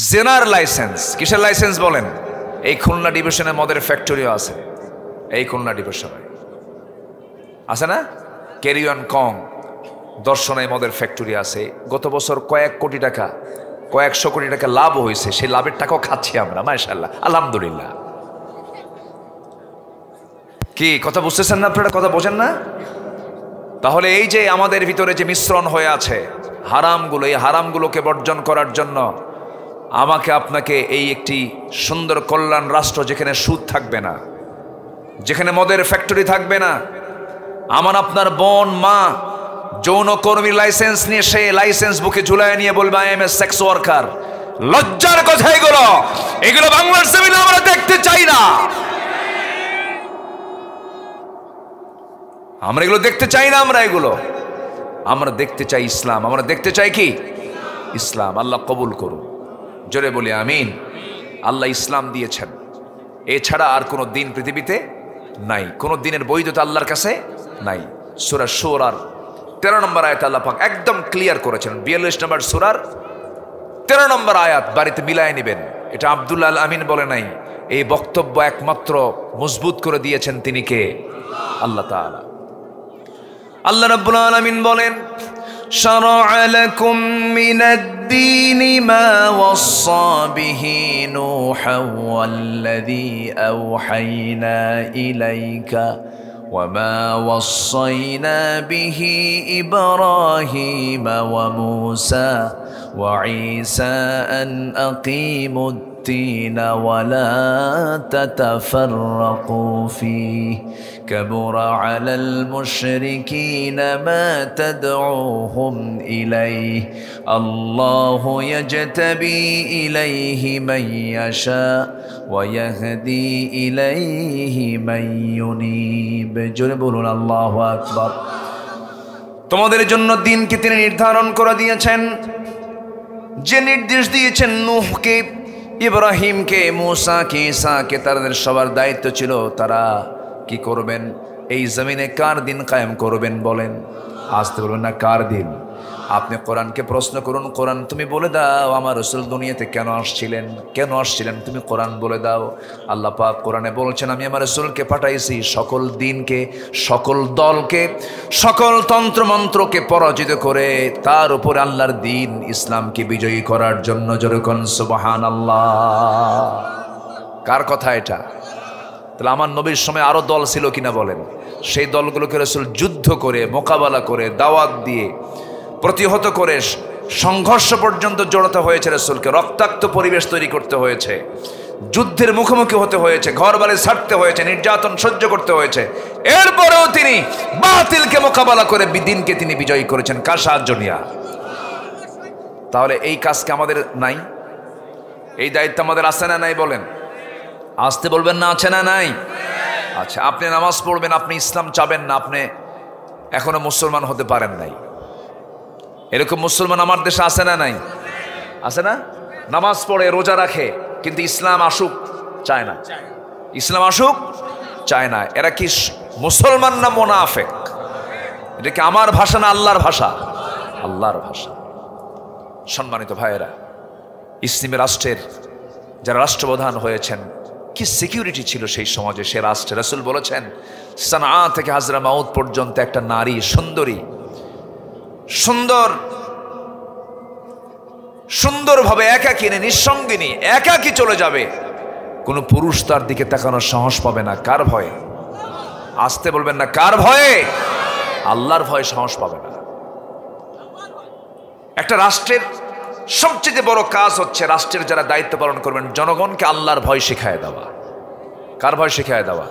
জেনার লাইসেন্স, কিসের লাইসেন্স বলেন? এই খুলনা ডিভিশনে মদের ফ্যাক্টরিও আছে। এই খুলনা ডিভিশনে আছে না? ক্যারিয়ন কং দর্শনে মদের ফ্যাক্টরি আছে। গত বছর কয়েক কোটি টাকা, কয়েকশো কোটি টাকা লাভ হয়েছে। সেই লাভের টাকাও খাচ্ছি আমরা, মাশাআল্লাহ, আলহামদুলিল্লাহ। কি কথা বুঝতেছেন না আপনারা? কথা বোঝেন না? তাহলে এই যে আমাদের ভিতরে যে মিশ্রণ হয়ে আছে হারামগুলো, এই হারামগুলোকে বর্জন করার জন্য আমাকে আপনাকে এই একটি সুন্দর কল্যাণ রাষ্ট্র, যেখানে সুদ থাকবে না, যেখানে মদের ফ্যাক্টরি থাকবে না, আমার আপনার বোন মা যৌনকর্মীর লাইসেন্স নিয়ে সে লাইসেন্স বুকে ঝুলায় নিয়ে বলবে I M A sex worker. লজ্জার কথা এগুলো, এগুলো বাংলার জমিনে আমরা দেখতে চাই না। আমরা এগুলো দেখতে চাই না। আমরা দেখতে চাই ইসলাম। আমরা দেখতে চাই কি? ইসলাম। আল্লাহ কবুল করুন, জোরে বলি আমিন। আল্লাহ ইসলাম দিয়েছেন, এছাড়া আর কোনো দিন পৃথিবীতে নাই। কোনো দিনের বৈধতা আল্লাহর কাছে নাই। সূরা শূরার 13 নম্বর আয়াত আল্লাহ পাক একদম ক্লিয়ার করেছেন। 42 নম্বর সূরার 13 নম্বর আয়াত বাড়িতে মিলায় নেবেন। এটা আব্দুল আল আমিন বলে নাই, এই বক্তব্য একমাত্র মজবুত করে দিয়েছেন তিনি কে? আল্লাহ তাআলা। আল্লাহ রাব্বুল আলামিন বলেন, শারা'a লাকুম মিনাদ-দীনি মা ওয়াসসা বিহি নূহান ওয়াল্লাযী আওহাইনা ইলাইকা وما وصينا به إبراهيم وموسى وعيسى أن أقيموا الدين ولا تتفرقوا فيه كبر على المشركين ما تدعوهم إليه الله يجتبي إليه من يشاء ويهدي إليه من ينيب জোরে বলুন আল্লাহু আকবার। তোমাদের জন্য দিনকে তিনি নির্ধারণ করে দিয়েছেন, যে নির্দেশ দিয়েছেন নূহকে, ইব্রাহিমকে, মুসাকে, ঈসাকে, তাদের সবার দায়িত্ব ছিল তারা কি করবেন? এই জমিনে কার দিন কায়েম করবেন বলেন? আসতে বলবেন না কার দিন? আপনি কোরআনকে প্রশ্ন করুন, কোরআন তুমি বলে দাও আমার রাসূল দুনিয়াতে কেন আসছিলেন, তুমি কোরআন বলে দাও। আল্লাহ পাক কোরআনে বলছেন, আমি আমার রাসূলকে পাঠাইছি সকল দিনকে, সকল দলকে, সকল তন্ত্রমন্ত্রকে পরাজিত করে তার উপরে আল্লাহর দিন ইসলামকে বিজয়ী করার জন্য। যেরকম সুবহানাল্লাহ। কার কথা এটা? তাহলে আমার নবীর সময় আরো দল ছিল কিনা বলেন? সেই দলগুলোকে রাসূল যুদ্ধ করে, মোকাবেলা করে, দাওয়াত দিয়ে, প্রতিহত করে, সংঘর্ষ পর্যন্ত জড়াতে হয়েছে। রাসূলকে রক্তাক্ত পরিবেশ তৈরি করতে হয়েছে, যুদ্ধের মুখোমুখি হতে হয়েছে, ঘর বাড়ি ছাড়তে হয়েছে, নির্যাতন সহ্য করতে হয়েছে। এরপরেও তিনি বাতিলকে মোকাবেলা করে দিনকে তিনি বিজয়ী করেছেন। কার সাহায্য নিয়া? তাহলে এই কাজকে আমাদের নাই? এই দায়িত্ব আমাদের আছে না নাই বলেন? আসতে বলবেন না আছে না নাই? আচ্ছা, আপনি নামাজ পড়বেন, আপনি ইসলাম চাবেন না, আপনি এখনো মুসলমান হতে পারেন নাই। এরকম মুসলমান আমার দেশে আছে না নাই? আছে না? নামাজ পড়ে, রোজা রাখে, কিন্তু ইসলাম আসুক চায় না। ইসলাম আসুক চায় না। এরা কি মুসলমান না মুনাফিক? এটা কি আমার ভাষা না আল্লাহর ভাষা? আল্লাহর ভাষা। সম্মানিত ভাইয়েরা, ইসলামী রাষ্ট্রের যারা রাষ্ট্রপ্রধান হয়েছেন, কি সিকিউরিটি ছিল সেই সমাজে, সে রাষ্ট্রে। রাসূল বলেছেন, সানআ থেকে হাজরামাউত পর্যন্ত একটা নারী সুন্দরী, সুন্দরভাবে একাকিনী, নিঃসঙ্গিনী, একাকি চলে যাবে, কোন পুরুষ তার দিকে তাকানোর সাহস পাবে না। কার ভয়ে? আসতে বলবেন না কার ভয়ে? আল্লাহর ভয়ে সাহস পাবে না। একটা রাষ্ট্রের সবচেয়ে বড় কাজ হচ্ছে রাষ্ট্রের যারা দায়িত্ব পালন করবেন জনগণকে আল্লাহর ভয় শিখায় দেওয়া। কার ভয় শিখায় দেওয়া?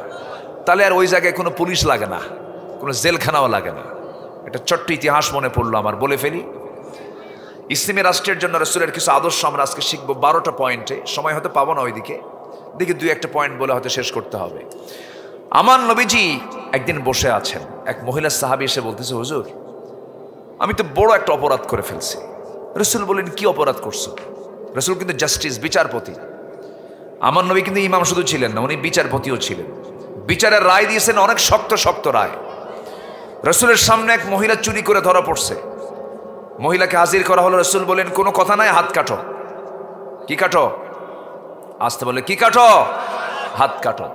তাহলে আর ওই জায়গায় কোনো পুলিশ লাগে না, কোনো জেলখানাও লাগে না। এটা ছোট্ট ইতিহাস মনে পড়লো আমার, বলে ফেলি। ইসলামী রাষ্ট্রের জন্য রাসূলের কিছু আদর্শ আমরা আজকে শিখবো 12টা পয়েন্টে। সময় হয়তো পাবো না ওইদিকে, দেখি 2-1টা পয়েন্ট বলে হয়তো শেষ করতে হবে। আমার নবীজি একদিন বসে আছেন, এক মহিলা সাহাবী এসে বলতেছে, হুজুর আমি তো বড় একটা অপরাধ করে ফেলছি। রাসূল বলেন, কি অপরাধ করছো? রাসূল কিন্তু জাস্টিস, বিচারপতি। আমার নবী কিন্তু ইমাম শুধু ছিলেন না, উনি বিচারপতিও ছিলেন। বিচারের রায় দিয়েছেন অনেক শক্ত শক্ত রায়। রাসূলের সামনে এক মহিলা চুরি করে ধরা পড়ছে, মহিলাকে হাজির করা হলো। রাসূল বলেন, কোনো কথা নাই, হাত কাটো। কি কাটো? আসতে বলে, কি কাটো? হাত কাটো।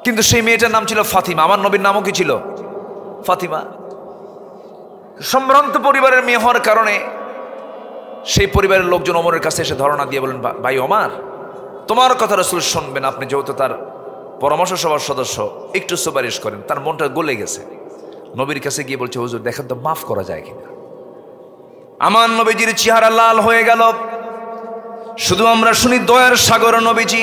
কিন্তু সেই মেয়েটার নাম ছিল ফাতিমা। আমার নবীর নামও কি ছিল? ফাতিমা। সম্ভ্রান্ত পরিবারের মেয়ে হওয়ার কারণে সেই পরিবারের লোকজন ওমরের কাছে এসে ধারণা দিয়ে বলেন, ভাই ওমর, তোমার কথা রাসূল শুনবেন, আপনি যেহেতু তার পরামর্শ সভার সদস্য, একটু সুপারিশ করেন। তার মনটা গলে গেছে। নবীর কাছে গিয়ে বলছে, হুজুর দেখেন তো মাফ করা যায় কিনা। আমার নবীজির চেহারা লাল হয়ে গেল। শুধু আমরা শুনি দয়ার সাগর নবীজি,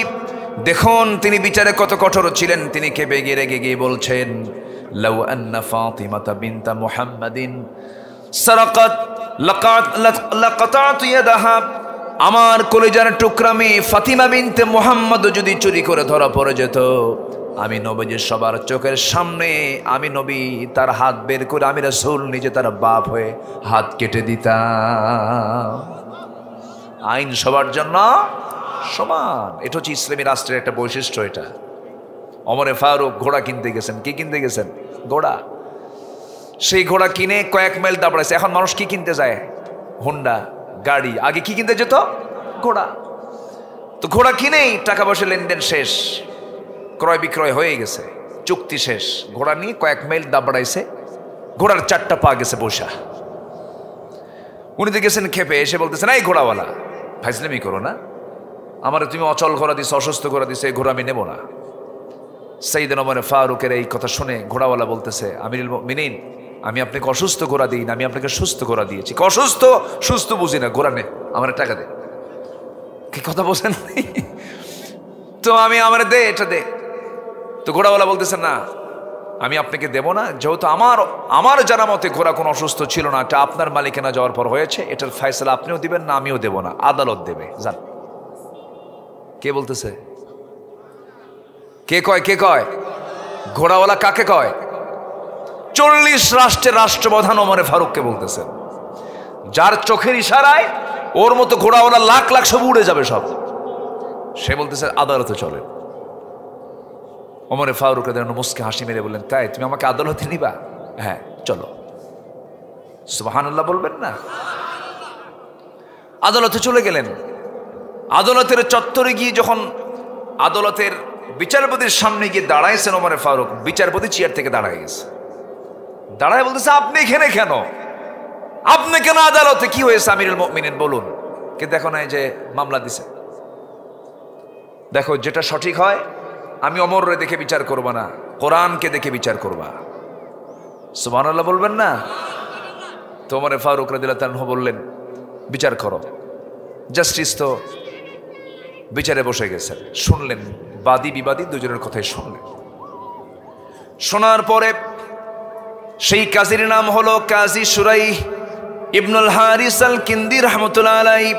দেখুন তিনি বিচারে কত কঠোর ছিলেন। তিনি কেঁপে গিয়ে রেগে গিয়ে বলছেন, লাউ আন্না ফাতিমাতা বিনতা মুহাম্মাদিন সারাকাত লাকাতাতু ইয়াদাহা, আমার কলিজার টুকরা মেয়ে ফাতিমা বিনতে মুহাম্মদ যদি চুরি করে ধরা পড়ে যেত, আমি নবীজির সবার চোখের সামনে আমি নবী তার হাত বের করে আমি রাসূল নিজে তার বাপ হয়ে হাত কেটে দিতাম। আইন সবার জন্য সমান, এটা হচ্ছে ইসলামী রাষ্ট্রের একটা বৈশিষ্ট্য। এটা ওমরে ফারুক ঘোড়া কিনতে গেছেন। কি কিনতে গেছেন? ঘোড়া। সেই ঘোড়া কিনে কয়েক মাইল দাঁড়াইছে। এখন মানুষ কি কিনতে যায়? হোন্ডা গাড়ি। আগে কি কিনতে যেত? ঘোড়া। তো ঘোড়া কিনেই টাকা পয়সা লেনদেন শেষ, ক্রয় বিক্রয় হয়ে গেছে, চুক্তি শেষ। ঘোড়া নিয়ে কয়েক মাইল দাঁড়াইছে, ঘোড়ার 4টা পা গেছে বসা। উনি তো গেছেন খেপে, এসে বলতেছেন, এই ঘোড়াওয়ালা ফাইজলামি করো না, আমার তুমি অচল ঘোড়া দিছো, অসুস্থ ঘোড়া দিছো, এই ঘোড়া আমি নেবো না। সাইয়েদনা ওমর ফারুকের এই কথা শুনে ঘোড়াওয়ালা বলতেছে, আমিরুল মুমিনিন, আমি আপনাকে অসুস্থ ঘোড়া দিই না, আমি আপনাকে সুস্থ ঘোড়া দিয়েছি। অসুস্থ সুস্থ বুঝি না, ঘোড়া নে, আমার টাকা দে। কি কথা বলছেন? তো আমি আমার দে, এটা দে। তো ঘোড়াওয়ালা বলতেছে, না আমি আপনাকে দেব না, যেহেতু আমার জানা মতে ঘোড়া কোনো অসুস্থ ছিল না, এটা আপনার মালিকানা যাওয়ার পর হয়েছে, এটার ফয়সালা আপনিও দিবেন না, আমিও দেব না, আদালত দেবে, যান। কে বলতেছে? কে কয়? কে কয়? ঘোড়াওয়ালা কাকে কয়? 40 রাষ্ট্রের রাষ্ট্রপ্রধান ওমরে ফারুককে বলতেছেন, যার চোখের ইশারায় ওর মতো ঘোড়াওয়ালা লাখ লাখ সব উড়ে যাবে সব। সে বলতেছে আদালতে চলে। ওমরে ফারুক রাদিয়াল্লাহু আনহু মুস্কি হাসি মেরে বললেন, তাই তুমি আমাকে আদালতে নিবা? হ্যাঁ চলো। সুবহানাল্লাহ বলবেন না? আদালতে চলে গেলেন। আদালতের চত্বরে গিয়ে যখন আদালতের বিচারপতির সামনে গিয়ে দাঁড়াইছেন ওমরে ফারুক, বিচারপতি চেয়ার থেকে দাঁড়ায় গেছে। দাঁড়ায় বলতেছে, আপনি এখানে কেন? আপনি কেন আদালতে? কি হয়েছে আমিরুল মুমিনিন বলুন। কে দেখো নাই যে মামলা দিছে? দেখো যেটা সঠিক হয় আমি ওমররে দেখে বিচার করব না, কোরআনকে দেখে বিচার করবা। সুবহানাল্লাহ বলবেন না? তো ওমরে ফারুক রাদিয়াল্লাহু আনহু বললেন, বিচার করো। জাস্টিস তো বিচারে বসে গেছেন, শুনলেন বাদী বিবাদী দুজনের কথাই শুনলেন। শোনার পরে সেই কাজীর নাম হলো কাজী শুরাইহ ইবনুল হারিস আল কিন্দি রাহমাতুল্লাহ আলাইহি।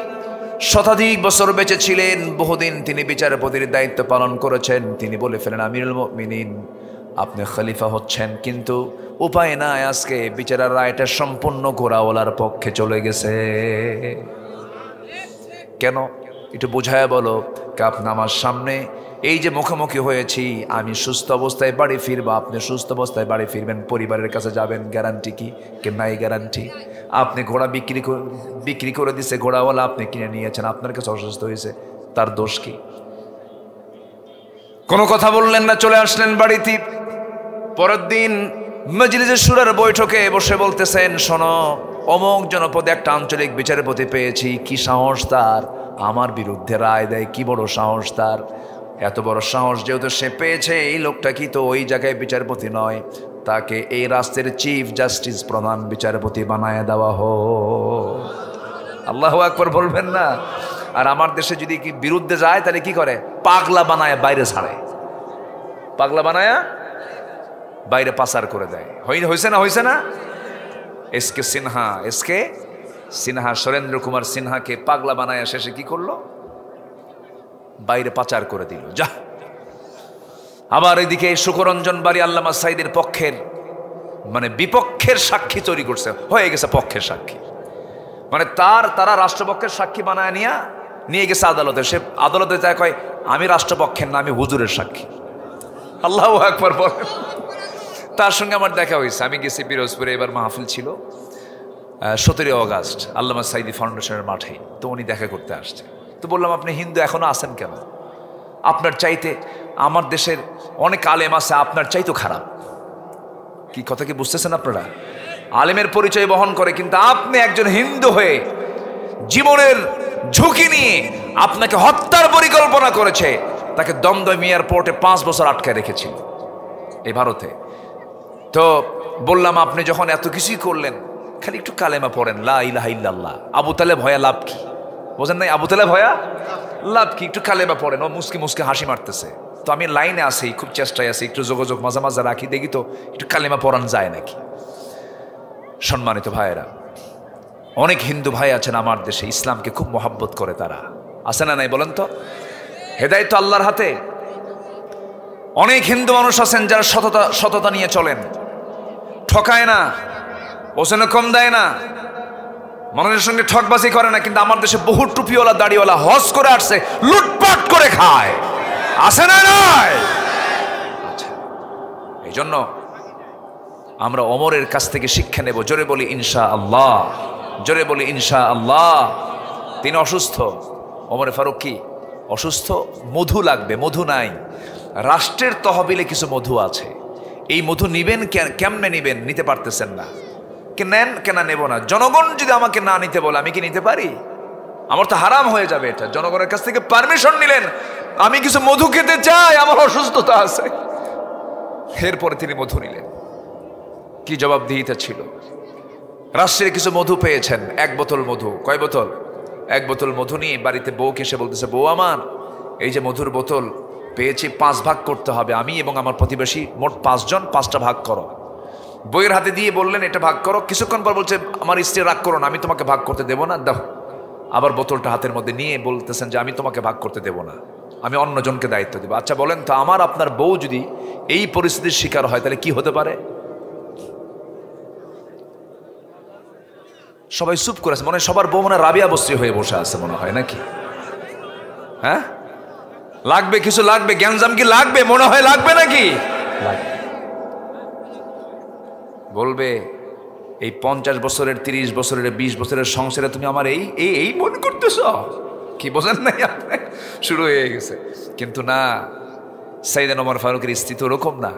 শতাধিক বছর বেঁচে ছিলেন, বহুদিন তিনি বিচারপতির দায়িত্ব পালন করেছেন। তিনি বলে ফেলেন, আমিরুল মুমিনিন আপনি খলিফা হচ্ছেন, কিন্তু উপায় নাই, আজকে বিচারের রায়টা সম্পূর্ণ ঘোড়াওয়ালার পক্ষে চলে গেছে। কেন একটু বুঝায় বলো। আপনি আমার সামনে এই যে মুখোমুখি হয়েছি, আমি সুস্থ অবস্থায় বাড়ি ফিরবো, আপনি সুস্থ অবস্থায় বাড়ি ফিরবেন, পরিবারের কাছে যাবেন, গ্যারান্টি কি? নাই গ্যারান্টি। আপনি ঘোড়া বিক্রি করে দিছে ঘোড়াওয়ালা, আপনি কিনে নিয়েছেন, আপনার কাছে অসুস্থ হয়েছে, তার দোষ কি? কোনো কথা বললেন না, চলে আসলেন বাড়িতে। পরের দিন মজলিসে শুরার বৈঠকে বসে বলতেছেন, শোনো অমুক জনপদে একটা আঞ্চলিক বিচারপতি পেয়েছি, কি সাহস তার আমার বিরুদ্ধে রায় দেয়, কি বড় সাহস তার। এত বড় সাহস যেহেতু সে পেয়েছে, এই লোকটা কি তো ওই জায়গায় বিচারপতি নয়, তাকে এই রাষ্ট্রের চিফ জাস্টিস প্রধান বিচারপতি বানায় দেওয়া হোক। আল্লাহু আকবার বলবেন না? আর আমার দেশে যদি কি বিরুদ্ধে যায় তাহলে কি করে? পাগলা বানায় বাইরে ছাড়ে, পাগলা বানায় বাইরে পাচার করে দেয়। হয়েছে না, হয়েছে না? এসকে সিনহা সুরেন্দ্র কুমার সিনহাকে পাগলা বানায় শেষে কি করলো? বাইরে পাচার করে দিল। যা। আবার এদিকে শুকরঞ্জন বাড়ি আল্লামা সাইদের পক্ষের মানে বিপক্ষের সাক্ষী তৈরি করছে, হয়ে গেছে পক্ষের সাক্ষী। মানে তারা রাষ্ট্রপক্ষের সাক্ষী বানায় নিয়ে গেছে আদালতে। সে আদালতে যায় কয় আমি রাষ্ট্রপক্ষের না, আমি হুজুরের সাক্ষী। আল্লাহু আকবার বলেন। তার সঙ্গে আমার দেখা হয়েছে, আমি গেছি পিরোজপুরে, এবার মাহফিল ছিল 17 অগাস্ট আল্লামা সাইদি ফাউন্ডেশনের মাঠে। তো উনি দেখা করতে আসছে। তো বললাম আপনি হিন্দু এখনো আছেন কেন? আপনার চাইতে আমার দেশের অনেক আলেম আছে, আপনার চাইতো খারাপ। কি কথা কি বুঝতেছেন আপনারা? আলেমের পরিচয় বহন করে, কিন্তু আপনি একজন হিন্দু হয়ে জীবনের ঝুঁকি নিয়ে আপনাকে হত্যার পরিকল্পনা করেছে। তাকে দমদম এয়ারপোর্টে 5 বছর আটকে রেখেছিল এই ভারতে। তো বললাম আপনি যখন এত কিছুই করলেন, খালি একটু কালেমা পড়েন, লা ইলাহা ইল্লাল্লাহ। আবু তালেব ভয়া লাভ কি? বোঝেন নাই? আবু তালেব ভয়া লাভ কি? একটু কালেমা পড়েন। ও মুসকি হাসি মারতেছে। তো আমি লাইনে আছি, খুব চেষ্টায় আছি, একটু যোগাযোগ মাঝে মাঝে রাখি, দেখি তো একটু কালেমা পড়ান যায় নাকি। সম্মানিত ভাইয়েরা, অনেক হিন্দু ভাই আছেন আমার দেশে, ইসলামকে খুব মহাব্বত করে। তারা আছে না নাই বলেন তো? হেদায়েত তো আল্লাহর হাতে। অনেক হিন্দু মানুষ আছেন যারা সততা নিয়ে চলেন, ঠকায় না, ওজনে কম দেয় না, মানুষের সঙ্গে ঠকবাজি করে না। কিন্তু আমার দেশে বহু টুপিওয়ালা দাড়িওয়ালা হজ করে আসছে, লুটপাট করে খায়। আছে না নাই? আচ্ছা, এই জন্য আমরা ওমরের কাছ থেকে শিক্ষা নেব। জোরে বলি ইনশাআল্লাহ, জোরে বলি ইনশাআল্লাহ। তিনি অসুস্থ, ওমরে ফারুক কি অসুস্থ? মধু লাগবে, মধু নাই। রাষ্ট্রের তহবিলে কিছু মধু আছে, এই মধু নিবেন কেমনে নিবেন? নিতে পারতেছেন না। নেন কেন নেব না? জনগণ যদি আমাকে না নিতে বলে আমি কি নিতে পারি? আমার তো হারাম হয়ে যাবে এটা। জনগণের কাছ থেকে পারমিশন নিলেন, আমি কিছু মধু খেতে চাই, আমার অসুস্থতা আছে। এরপরে তিনি মধু নিলেন। কি জবাবদিহিতা ছিল! রাষ্ট্রের কিছু মধু পেয়েছেন, 1 বোতল মধু। কয় বোতল? 1 বোতল মধু নিয়ে বাড়িতে বউকে এসে বলতেছে, বউ আমার এই যে মধুর বোতল পেয়েছি, 5 ভাগ করতে হবে, আমি এবং আমার প্রতিবেশী মোট 5 জন, 5টা ভাগ করো। বইয়ের হাতে দিয়ে বললেন এটা ভাগ করো। কিছুক্ষণ পর বলছে আমার স্ত্রী রাগ করো না, আমি তোমাকে ভাগ করতে দেবো না, দাও। আবার বোতলটা হাতের মধ্যে নিয়ে বলতেছেন যে আমি তোমাকে ভাগ করতে দেবো না, আমি অন্যজনকে দায়িত্ব দেবো। আচ্ছা বলেন তো, আমার আপনার বউ যদি এই পরিস্থিতির শিকার হয় তাহলে কি হতে পারে? সবাই চুপ করেছে, মনে হয় সবার বউ মনে রাবিয়া বস্ত্রী হয়ে বসে আছে মনে হয়, নাকি? হ্যাঁ, লাগবে, কিছু লাগবে, গ্যাঞ্জাম কি লাগবে? মনে হয় লাগবে নাকি? বলবে এই 50 বছরের, 30 বছরের, 20 বছরের সংসারে তুমি আমার এই মনে করতেছ? কি বোঝেন নাই আপনি? শুরু হয়ে গেছে। কিন্তু না, সাইয়েদনা ওমর ফারুকের স্ত্রী তো ওরকম না।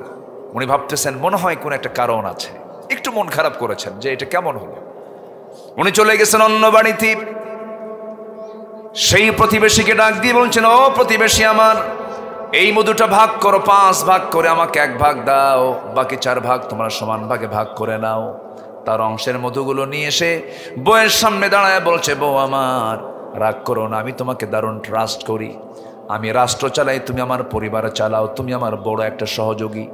উনি ভাবতেছেন মনে হয় কোন একটা কারণ আছে, একটু মন খারাপ করেছেন যে এটা কেমন হলো। উনি চলে গেছেন অন্য বাড়িতে। সেই প্রতিবেশীকে ডাক দিয়ে বলছেন, ও প্রতিবেশী আমার, এই মধুটা ভাগ করো, 5 ভাগ করে আমাকে 1 ভাগ দাও, বাকি 4 ভাগ তোমরা সমান ভাগে ভাগ করে নাও। তার অংশের মধুগুলো নিয়ে এসে বউয়ের সামনে দাঁড়ায় বলছে, বউ আমার রাগ করো না, আমি তোমাকে দারুণ ট্রাস্ট করি, আমি রাষ্ট্র চালাই, তুমি আমার পরিবার চালাও, তুমি আমার বড় একটা সহযোগী,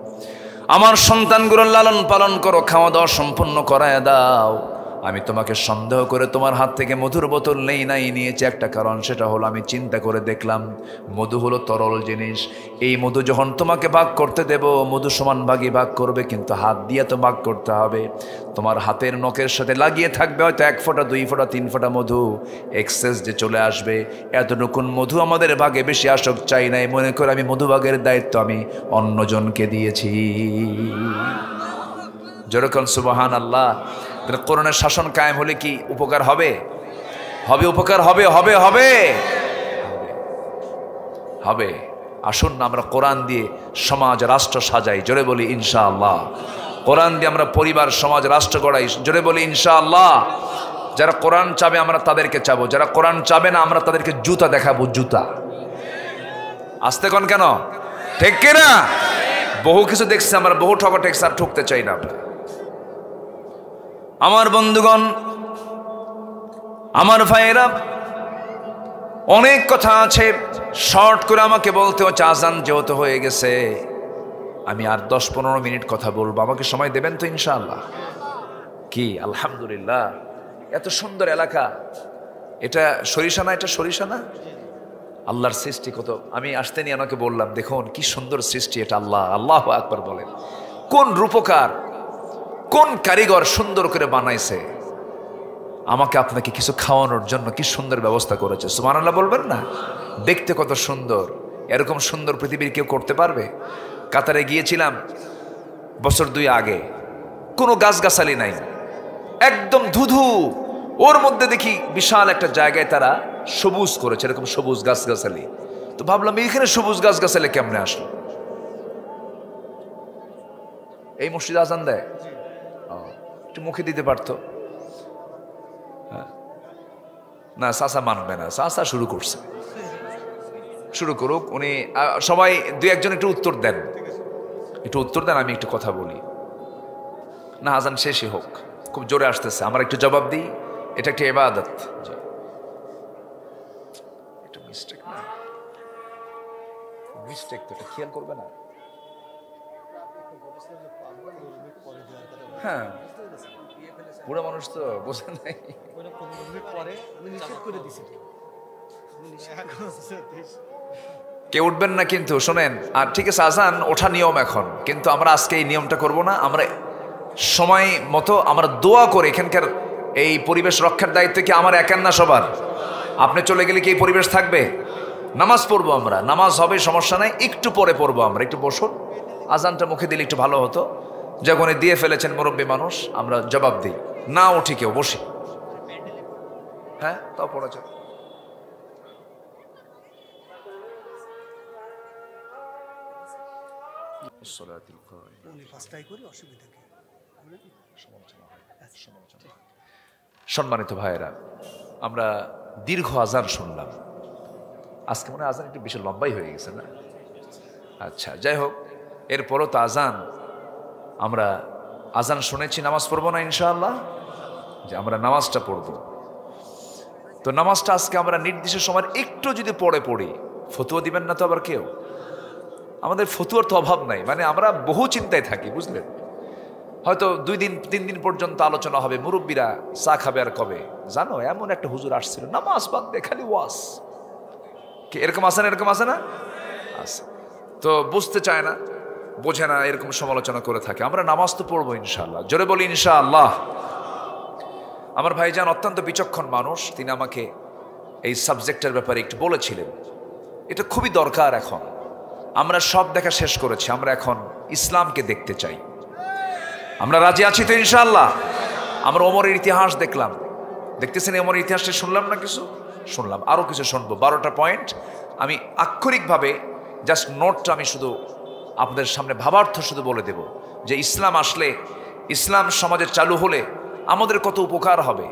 আমার সন্তানগুলোর লালন পালন করো, খাওয়া দাওয়া সম্পূর্ণ করায় দাও। আমি তোমাকে সন্দেহ করে তোমার হাত থেকে মধুর বোতল নিয়েছি একটা কারণ, সেটা হলো আমি চিন্তা করে দেখলাম মধু হলো তরল জিনিস। এই মধু যখন তোমাকে ভাগ করতে দেব, মধু সমান ভাগে ভাগ করবে, কিন্তু হাত দিয়ে তো ভাগ করতে হবে। তোমার হাতের নখের সাথে লাগিয়ে থাকবে হয়তো 1 ফোঁটা, 2 ফোঁটা, 3 ফোঁটা মধু, এক্সেস যে চলে আসবে। এতটুকুন মধু আমাদের ভাগে বেশি আসক চাই নাই, মনে করে আমি মধু ভাগের দায়িত্ব আমি অন্যজনকে দিয়েছি। যেরকম সুবহানাল্লাহ। কোরআনের শাসন কায়েম হলে কি উপকার হবে? হবে, উপকার হবে, হবে, হবে, হবে। আসুন না আমরা কোরআন দিয়ে সমাজ রাষ্ট্র সাজাই, জোরে বলি ইনশাআল্লাহ। কোরআন দিয়ে আমরা পরিবার, সমাজ, রাষ্ট্র গড়াই, জোরে বলি ইনশাআল্লাহ। যারা কোরআন চাবে আমরা তাদেরকে চাবো, যারা কোরআন চাবে না আমরা তাদেরকে জুতা দেখাবো, জুতা। আসতে কোন কেন? ঠিক কিনা? বহু কিছু দেখছি আমরা, বহু ঠকা ঠেকছে, আর ঠকতে চাই না আমরা। আমার বন্ধুগণ, আমার ভাইয়েরা, অনেক কথা আছে, শর্ট করে আমাকে বলতে হচ্ছে আজান যেহেতু হয়ে গেছে, আমি আর 10-15 মিনিট কথা বলবো, আমাকে সময় দেবেন তো ইনশাআল্লাহ? কি আলহামদুলিল্লাহ, এত সুন্দর এলাকা। এটা সরিষা না? এটা সরিষা না? আল্লাহর সৃষ্টি কত। আমি আসতে নিয়ে আমাকে বললাম, দেখুন কি সুন্দর সৃষ্টি এটা, আল্লাহ আল্লাহু আকবার বলেন। কোন রূপকার, কোন কারিগর সুন্দর করে বানাইছে, আমাকে আপনাকে কিছু খাওয়ানোর জন্য কি সুন্দর ব্যবস্থা করেছে। সুবহানাল্লাহ বলবেন না? দেখতে কত সুন্দর, এরকম সুন্দর পৃথিবীর কেউ করতে পারবে? কাতারে গিয়েছিলাম বছর 2 আগে, কোনো গাছগাছালি নাই, একদম ধুধু, ওর মধ্যে দেখি বিশাল একটা জায়গায় তারা সবুজ করেছে, এরকম সবুজ গাছগাছালি। তো ভাবলাম এইখানে সবুজ গাছগাছালি কেমনে আসলো? এই মসজিদে আজান দেয়, একটু মুখে দিতে পারতো না। চাচা মানবে না, চাচা শুরু করছে, শুরু করুক উনি। সবাই 2-1জন একটু উত্তর দেন, একটু উত্তর দেন, আমি একটু কথা বলি না। আজান শেষই হোক, খুব জোরে আসতেছে, আমার একটু জবাব দিই। এটা একটা ইবাদত। এটা মিস্টেক না, মিস্টেক তো এটা খেয়াল করবে না। হ্যাঁ, বুড়া মানুষ তো বোঝে নাই। কেউ উঠবেন না কিন্তু, শোনেন। আর ঠিক আছে, আজান ওঠা নিয়ম এখন, কিন্তু আমরা আজকে এই নিয়মটা করব না। আমরা সময় মতো আমরা দোয়া করে, এখানকার এই পরিবেশ রক্ষার দায়িত্ব কি আমার একার না, সবার? আপনি চলে গেলে কি এই পরিবেশ থাকবে? নামাজ পড়বো আমরা, নামাজ হবে, সমস্যা নাই, একটু পরে পড়বো আমরা। একটু বসুন, আজানটা মুখে দিলে একটু ভালো হতো। যখন দিয়ে ফেলেছেন মুরব্বী মানুষ, আমরা জবাব দিই না, উঠি কেউ বসি। হ্যাঁ, তাও পড়া যাবে। সম্মানিত ভাইয়েরা, আমরা দীর্ঘ আজান শুনলাম। আজকে মনে হয় আজান একটু বেশি লম্বাই হয়ে গেছে না? আচ্ছা, যাই হোক, এরপরও তো আজান, আমরা আজান শুনেছি, নামাজ পড়বো না ইনশাআল্লাহ? যে আমরা নামাজটা পড়বো। তো নামাজটা আজকে আমরা নির্দিষ্ট সময় একটু যদি পড়ি, ফতুয়া দিবেন না তো আবার কেউ? আমাদের ফতুয়ার তো অভাব নাই, মানে আমরা বহু চিন্তায় থাকি, বুঝলেন? হয়তো 2-3 দিন পর্যন্ত আলোচনা হবে, মুরব্বীরা চা খাবে আর কবে, জানো এমন একটা হুজুর আসছিল, নামাজ বাদ দিয়ে খালি ওয়াজ। এরকম আছে না? এরকম আছে না? আছে। তো বুঝতে চায় না, বোঝে না, এরকম সমালোচনা করে থাকে। আমরা নামাজ তো পড়বো ইনশাআল্লাহ, জোরে বলি ইনশাআল্লাহ। আমার ভাইজান অত্যন্ত বিচক্ষণ মানুষ, তিনি আমাকে এই সাবজেক্টের ব্যাপারে একটু বলেছিলেন। এটা খুবই দরকার। এখন আমরা সব দেখা শেষ করেছি, আমরা এখন ইসলামকে দেখতে চাই। আমরা রাজি আছি তো ইনশাআল্লাহ? আমরা ওমরের ইতিহাস দেখলাম, দেখতেছেন ওমরের ইতিহাসটা শুনলাম না? কিছু শুনলাম, আরও কিছু শুনবো। 12টা পয়েন্ট আমি আক্ষরিকভাবে জাস্ট নোটটা আমি শুধু আপনাদের সামনে ভাবার্থ শুধু বলে দেব, যে ইসলাম আসলে, ইসলাম সমাজে চালু হলে আমাদের কত উপকার হবে।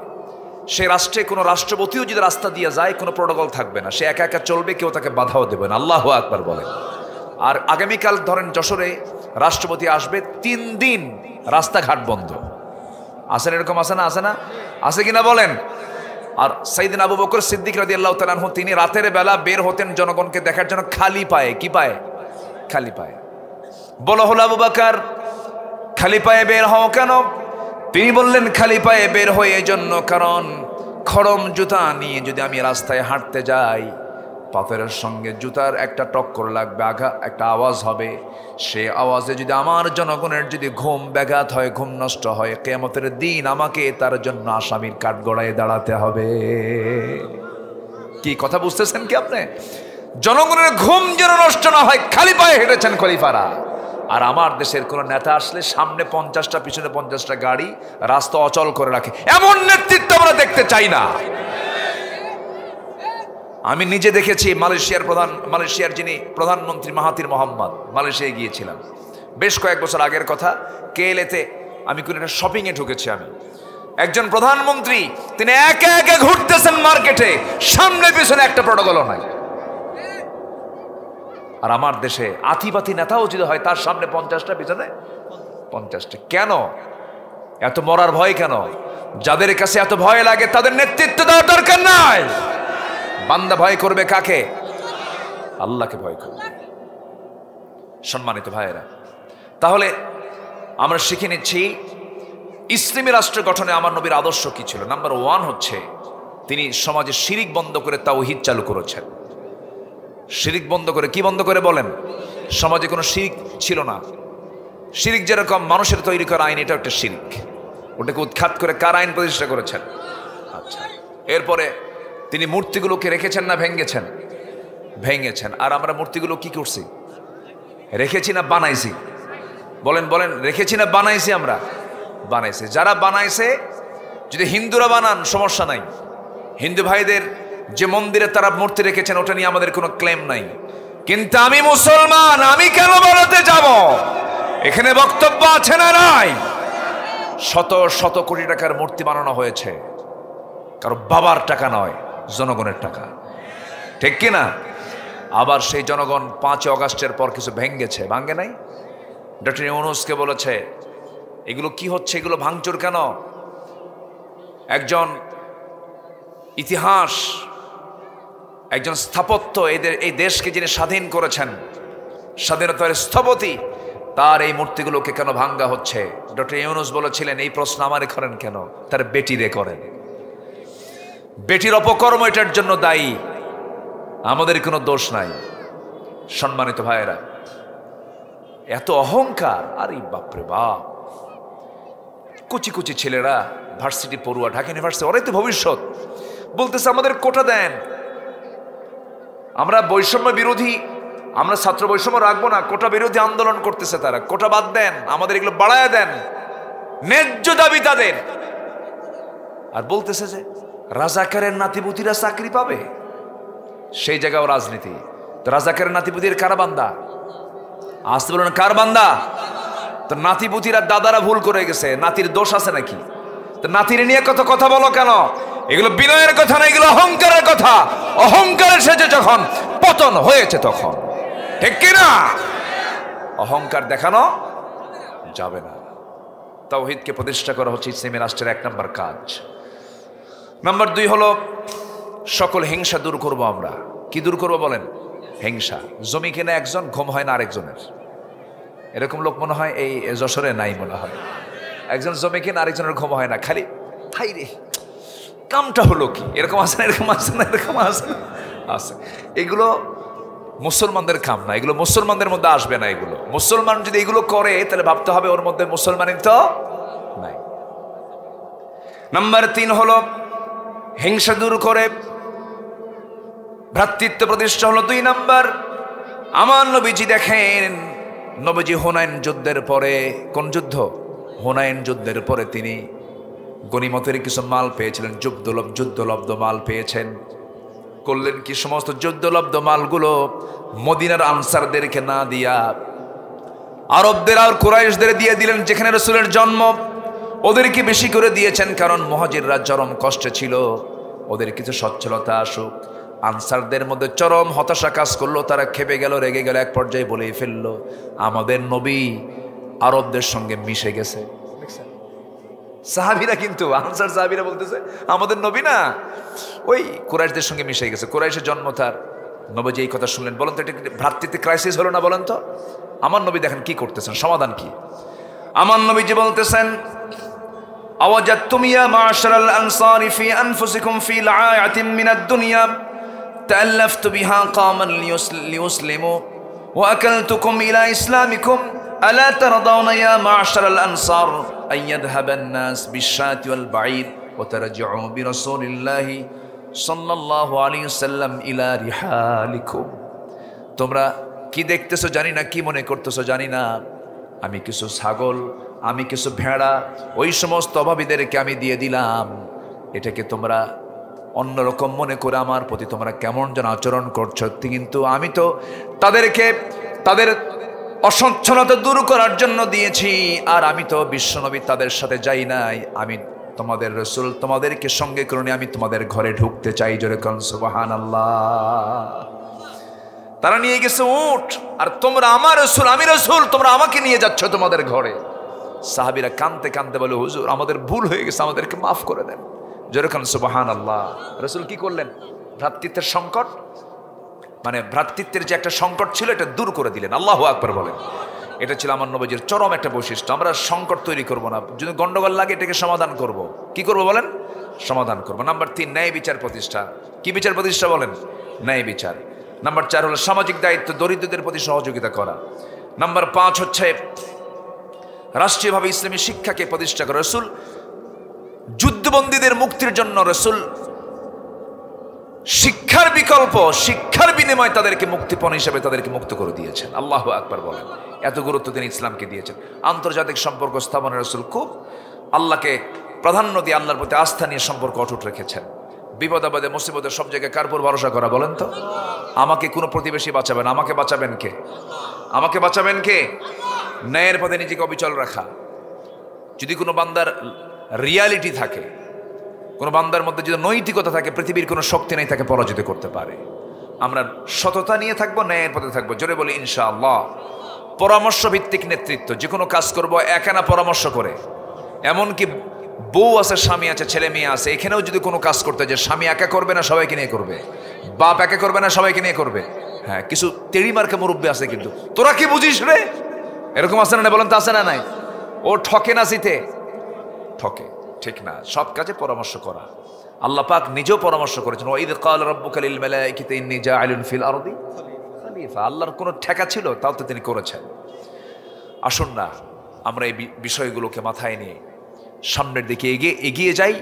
সে রাষ্ট্রে কোনো রাষ্ট্রপতিও যদি রাস্তা দিয়ে যায়, কোনো প্রোটোকল থাকবে না, সে একা একা চলবে, কেউ তাকে বাধাও দেবে না। আল্লাহু আকবার বলেন। আর আগামীকাল ধরেন যশোরে রাষ্ট্রপতি আসবে, 3 দিন রাস্তাঘাট বন্ধ। আসেন, এরকম আছে না? আছে না? আছে কিনা বলেন? আর সাইয়েদনা আবু বকর সিদ্দিক রাদিয়াল্লাহু তাআলা আনহু, তিনি রাতের বেলা বের হতেন জনগণকে দেখার জন্য খালি পায়ে। কি পায়ে? খালি পায়ে। বলা হলো, আবু বকর খালি পায়ে বের হও কেন? তিনি বললেন, খালি পায়ে বের হয়ে এই জন্য, কারণ খড়ম জুতা নিয়ে যদি আমি রাস্তায় হাঁটতে যাই, পাথরের সঙ্গে জুতার একটা টক্কর লাগবে, একটা আওয়াজ হবে। সে আওয়াজে যদি আমার জনগণের যদি ঘুম ব্যাঘাত হয়, ঘুম নষ্ট হয়, কিয়ামতের দিন আমাকে তার জন্য আসামির কাঠগড়ায় দাঁড়াতে হবে। কি কথা বুঝতেছেন কি আপনি? জনগণের ঘুম যেন নষ্ট না হয়, খালি পায়ে হেঁটেছেন খলিফারা। আর আমার দেশের কোন নেতা আসলে সামনে 50টা, পিছনে 50টা গাড়ি, রাস্তা অচল করে রাখে। এমন নেতৃত্ব আমরা দেখতে চাই না। আমি নিজে দেখেছি, মালয়েশিয়ার যিনি প্রধানমন্ত্রী মাহাথির মোহাম্মদ, মালয়েশিয়ায় গিয়েছিলাম বেশ কয়েক বছর আগের কথা। কেএলএতে আমি কোন একটা শপিংয়ে ঢুকেছি, আমি একজন প্রধানমন্ত্রী, তিনি একে একে ঘুরতেছেন মার্কেটে, সামনে পিছনে একটা প্রটোকলও নাই। আর আমার দেশে আতিপাতি নেতাও যদি হয়, তার সামনে 50টা, পিছনে 50টা। কেন? এত মরার ভয় কেন? যাদের কাছে এত ভয় লাগে তাদের নেতৃত্ব দেওয়ার দরকার নাই। বান্দা ভয় করবে কাকে? আল্লাহকে ভয় করবে। সম্মানিত ভাইয়েরা, তাহলে আমরা শিখে নিচ্ছি ইসলামী রাষ্ট্র গঠনে আমার নবীর আদর্শ কি ছিল। নাম্বার 1 হচ্ছে তিনি সমাজে শিরিক বন্ধ করে তাওহীদ চালু করেছেন। শিরিক বন্ধ করে, কি বন্ধ করে বলেন? সমাজে কোনো শিরিক ছিল না। শিরিক যেরকম মানুষের তৈরি করা আইন, এটা একটা শিরিক, ওটাকে উৎখাত করে কার আইন প্রতিষ্ঠা করেছেন? আচ্ছা, এরপরে তিনি মূর্তিগুলোকে রেখেছেন না ভেঙেছেন? ভেঙেছেন। আর আমরা মূর্তিগুলো কি করছি? রেখেছি না বানাইছি? বলেন বলেন, রেখেছি না বানাইছি? আমরা বানাইছি। যারা বানাইছে, যদি হিন্দুরা বানান সমস্যা নাই, হিন্দু ভাইদের যে মন্দিরে তারা মূর্তি রেখেছেন ওটা নিয়ে আমাদের কোনো ক্লেম নাই। কিন্তু আমি মুসলমান, আমি কেন বানাতে যাব? এখানে বক্তব্য আছে না নাই? শত শত কোটি টাকার মূর্তি বানানো হয়েছে, কারো বাবার টাকা নয়, জনগণের টাকা, ঠিক কিনা? আবার সেই জনগণ 5 অগাস্টের পর কিছু ভেঙ্গেছে, ভাঙ্গে নাই? ডক্টর ইউনূসকে বলেছে এগুলো কি হচ্ছে, এগুলো ভাঙচুর কেন? একজন ইতিহাস, একজন স্থাপত্য, এই দেশকে যিনি স্বাধীন করেছেন, স্বাধীনতার স্থপতি, তার এই মূর্তিগুলোকে কেন ভাঙ্গা হচ্ছে? ডক্টর ইউনূস বলেছিলেন এই প্রশ্ন আমারে করেন কেন, তার বেটিরে করেন। বেটির অপকর্ম এটার জন্য দায়ী, আমাদের কোনো দোষ নাই। সম্মানিত ভাইয়েরা, এত অহংকার, আরে বাপরে বাপ! কুচি কুচি ছেলেরা ভার্সিটি পড়ুয়া, ঢাকা ইউনিভার্সিটি, ওরাই তো ভবিষ্যৎ। বলতেছে আমাদের কোটা দেন, আমরা বৈষম্য বিরোধী, আমরা ছাত্র বৈষম্য রাখবো না, কোটা বিরোধী আন্দোলন করতেছে তারা। কোটা বাদ দেন, আমাদের এগুলো বাড়ায় দেন, ন্যায্য দাবি তাদের। আর বলতেছে যে রাজাকারের নাতিপুতিরা চাকরি পাবে, সেই জায়গাও রাজনীতি। তো রাজাকারের নাতিপুতির কার বান্দা? আসতে বলুন, কার বান্দা? তো নাতিপুতিরা, দাদারা ভুল করে গেছে, নাতির দোষ আছে নাকি? তো নাতির নিয়ে কত কথা বলো কেন? এগুলো বিনয়ের কথা না, এগুলো অহংকারের কথা। অহংকারের সেজে যখন পতন হয়েছে তখন, ঠিক কিনা? অহংকার দেখানো যাবে না। তাওহীদকে প্রতিষ্ঠা করা হচ্ছে ইসলামী রাষ্ট্রের 1 নম্বর কাজ। নাম্বার 2 হলো সকল হিংসা দূর করব আমরা। কি দূর করব বলেন? হিংসা। জমি কিনে একজন, ঘুম হয় না আরেকজনের। এরকম লোক মনে হয় এই যশোরে নাই, মনে হয়। একজন জমি কিনে আরেকজনের ঘুম হয় না, খালি তাই রে, কামটা হলো কি? এরকম আছে না? এরকম আছে না? এরকম আছে না? আছে। এগুলো মুসলমানদের কাম না, এগুলো মুসলমানদের মধ্যে আসবে না। এগুলো মুসলমান যদি এগুলো করে তাহলে ভাবতে হবে ওর মধ্যে মুসলমানের তো নাই। নাম্বার 3 হলো হিংসা দূর করে ভ্রাতৃত্ব প্রতিষ্ঠা হলো 2 নাম্বার। আমার নবীজি দেখেন, নবীজি হুনাইন যুদ্ধের পরে, কোন যুদ্ধ? হুনাইন যুদ্ধের পরে তিনি গনিমতের কিছু মাল পেয়েছিলেন, যুদ্ধলব্ধ মাল পেয়েছেন। করলেন কি? সমস্ত যুদ্ধলব্ধ মালগুলো মদিনার আনসারদেরকে না দিয়া আরবদের আর কুরাইশদের দিয়ে দিলেন, যেখানে রাসূলের জন্ম। ওদেরকে বেশি করে দিয়েছেন, কারণ মুহাজিররা চরম কষ্টে ছিল, ওদের কিছু সচ্ছলতা আসুক। আনসারদের মধ্যে চরম হতাশা কাজ করলো, তারা খেপে গেল, রেগে গেল, এক পর্যায়ে বলেই ফেললো আমাদের নবী আরবদের সঙ্গে মিশে গেছে। সাহাবীরা, কিন্তু আনসার সাহাবীরা বলতেছে আমাদের নবী না ওই কুরাইশদের সঙ্গে মিশে গেছে, কুরাইশের জন্ম তার। নবীজি এই কথা শুনলেন। বলেন তো এটা ভ্রাতৃত্বের ক্রাইসিস হলো না? বলেন তো। আমার নবী দেখেন কি করতেছেন, সমাধান কি? আমার নবীজি বলতেছেন আওয়াজাতুম ইয়া মা'শারাল আনসারি ফি আনফুসিকুম ফি লা'আতিন মিনাদ দুনিয়া তাআল্লাফতু বিহা কামান লিয়ুসলিমু ওয়া আকালতুকুম ইলা ইসলামিকুম আলা তারদাউনা ইয়া মা'শারাল আনসার আন ইয়াযহাবান নাস বিশ-শাতি ওয়াল বাঈর ওয়া তারজিউ বিরাসূলিল্লাহি সাল্লাল্লাহু আলাইহি ওয়াসাল্লাম ইলা রিহালিকুম। তোমরা কি দেখতেছো জানি না, কি মনে করতেছো জানি না, আমি কিছু ছাগল, আমি কিছু ভেড়া ওই সমস্ত অভাবীদেরকে আমি দিয়ে দিলাম। এটাকে তোমরা অন্যরকম মনে করে আমার প্রতি তোমরা কেমন যেন আচরণ করছো, কিন্তু আমি তো তাদেরকে তাদের অসচ্ছলতা দূর করার জন্য দিয়েছি। আর আমি তো বিশ্বনবী, তাদের সাথে যাই নাই। আমি তোমাদের রাসূল, তোমাদেরকে সঙ্গে করে নিয়ে আমি তোমাদের ঘরে ঢুকতে চাই। জোরে কোন সুবহানাল্লাহ। তারা নিয়ে গেছে উট, আর তোমরা আমার রাসূল, আমি রাসূল, তোমরা আমাকে নিয়ে যাচ্ছ তোমাদের ঘরে। সাহাবীরা কাঁদতে কাঁদতে বলে, হুজুর আমাদের ভুল হয়ে গেছে, আমাদেরকে মাফ করে দেন। যেরকম সুবহানাল্লাহ। রাসূল কি করলেন? ভ্রাতৃত্বের সংকট, মানে ভ্রাতৃত্বের যে একটা সংকট ছিল এটা দূর করে দিলেন। আল্লাহু আকবার বলেন। এটা ছিল আমার নবীজির চরম একটা বৈশিষ্ট্য। আমরা সংকট তৈরি করব না, যদি গন্ডগোল লাগে এটাকে সমাধান করব। কি করব বলেন? সমাধান করব। নাম্বার 3, ন্যায় বিচার প্রতিষ্ঠা। কি বিচার প্রতিষ্ঠা বলেন? ন্যায় বিচার। নাম্বার 4 হলো সামাজিক দায়িত্ব, দরিদ্রদের প্রতি সহযোগিতা করা। নাম্বার 5 হচ্ছে রাষ্ট্রীয়ভাবে ইসলামী শিক্ষাকে প্রতিষ্ঠা করা। রাসূল যুদ্ধবন্দীদের মুক্তির জন্য রাসূল শিক্ষার বিকল্প, শিক্ষার বিনিময়ে তাদেরকে মুক্তিপণ হিসেবে তাদেরকে মুক্ত করে দিয়েছেন। আল্লাহু আকবার বলেন। এত গুরুত্ব তিনি ইসলামকে দিয়েছেন। আন্তর্জাতিক সম্পর্ক স্থাপনে রাসূল খুব আল্লাহকে প্রাধান্য দিয়ে আল্লাহর প্রতি আস্থা নিয়ে সম্পর্ক অটুট রেখেছেন। বিপদ আপদে মুসিবতে সব জায়গায় কার উপর ভরসা করা বলেন তো? আমাকে কোনো প্রতিবেশী বাঁচাবেন, আমাকে বাঁচাবেন কে? আমাকে বাঁচাবেন কে? ন্যায়ের পথে নিজেকে অবিচল রাখা। যদি কোনো বান্দার রিয়ালিটি থাকে, কোনো বান্দার মধ্যে যদি নৈতিকতা থাকে, পৃথিবীর কোনো শক্তি নেই তাকে পরাজিত করতে পারে। আমরা সততা নিয়ে থাকবো, ন্যায়ের পথে থাকবো। জোরে বলি ইনশাআল্লাহ। পরামর্শ ভিত্তিক নেতৃত্ব, যে কোনো কাজ করবো একানা পরামর্শ করে। এমনকি বউ আছে, স্বামী আছে, ছেলে মেয়ে আছে, এখানেও যদি কোনো কাজ করতে যে স্বামী একা করবে না সবাইকে নিয়ে করবে, বাপ একা করবে না সবাইকে নিয়ে করবে। হ্যাঁ, কিছু তেড়ি মার্কা মুরব্বী আছে, কিন্তু তোরা কি বুঝিস রে, এরকম আছে না? বলেন তো আছে না? নাই। ও ঠকে না, জিতে ঠকে, ঠিক না। সব কাজে পরামর্শ করা। আল্লাহ পাক নিজেও পরামর্শ করেছেন, ওয়াইদ ক্বালা রাব্বুকা লিল মালাইকাতি ইন্নী জাইলুন ফিল আরদি খলিফা। আল্লাহর কোনো ঠেকা ছিল? তাও তো তিনি করেছেন। আসুন না আমরা এই বিষয়গুলোকে মাথায় নিয়ে সামনের দিকে এগিয়ে যাই।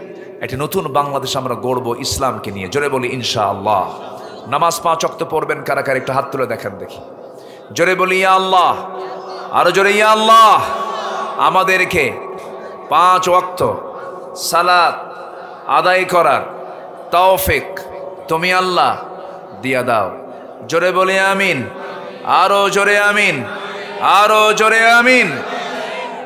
একটি নতুন বাংলাদেশ আমরা গড়ব ইসলামকে নিয়ে। জোরে বলি ইনশাআল্লাহ। নামাজ 5 ওয়াক্ত পড়বেন কারা কারা? একটু হাত তুলে দেখেন দেখি। জোরে বলি ইয়া আল্লাহ। আরো জোরে ইয়া আল্লাহ। আমাদেরকে 5 ওয়াক্ত সালাত আদায় করার তৌফিক তুমি আল্লাহ দিয়া দাও। জোরে বলি আমিন। আরো জোরে আমিন। আরো জোরে আমিন।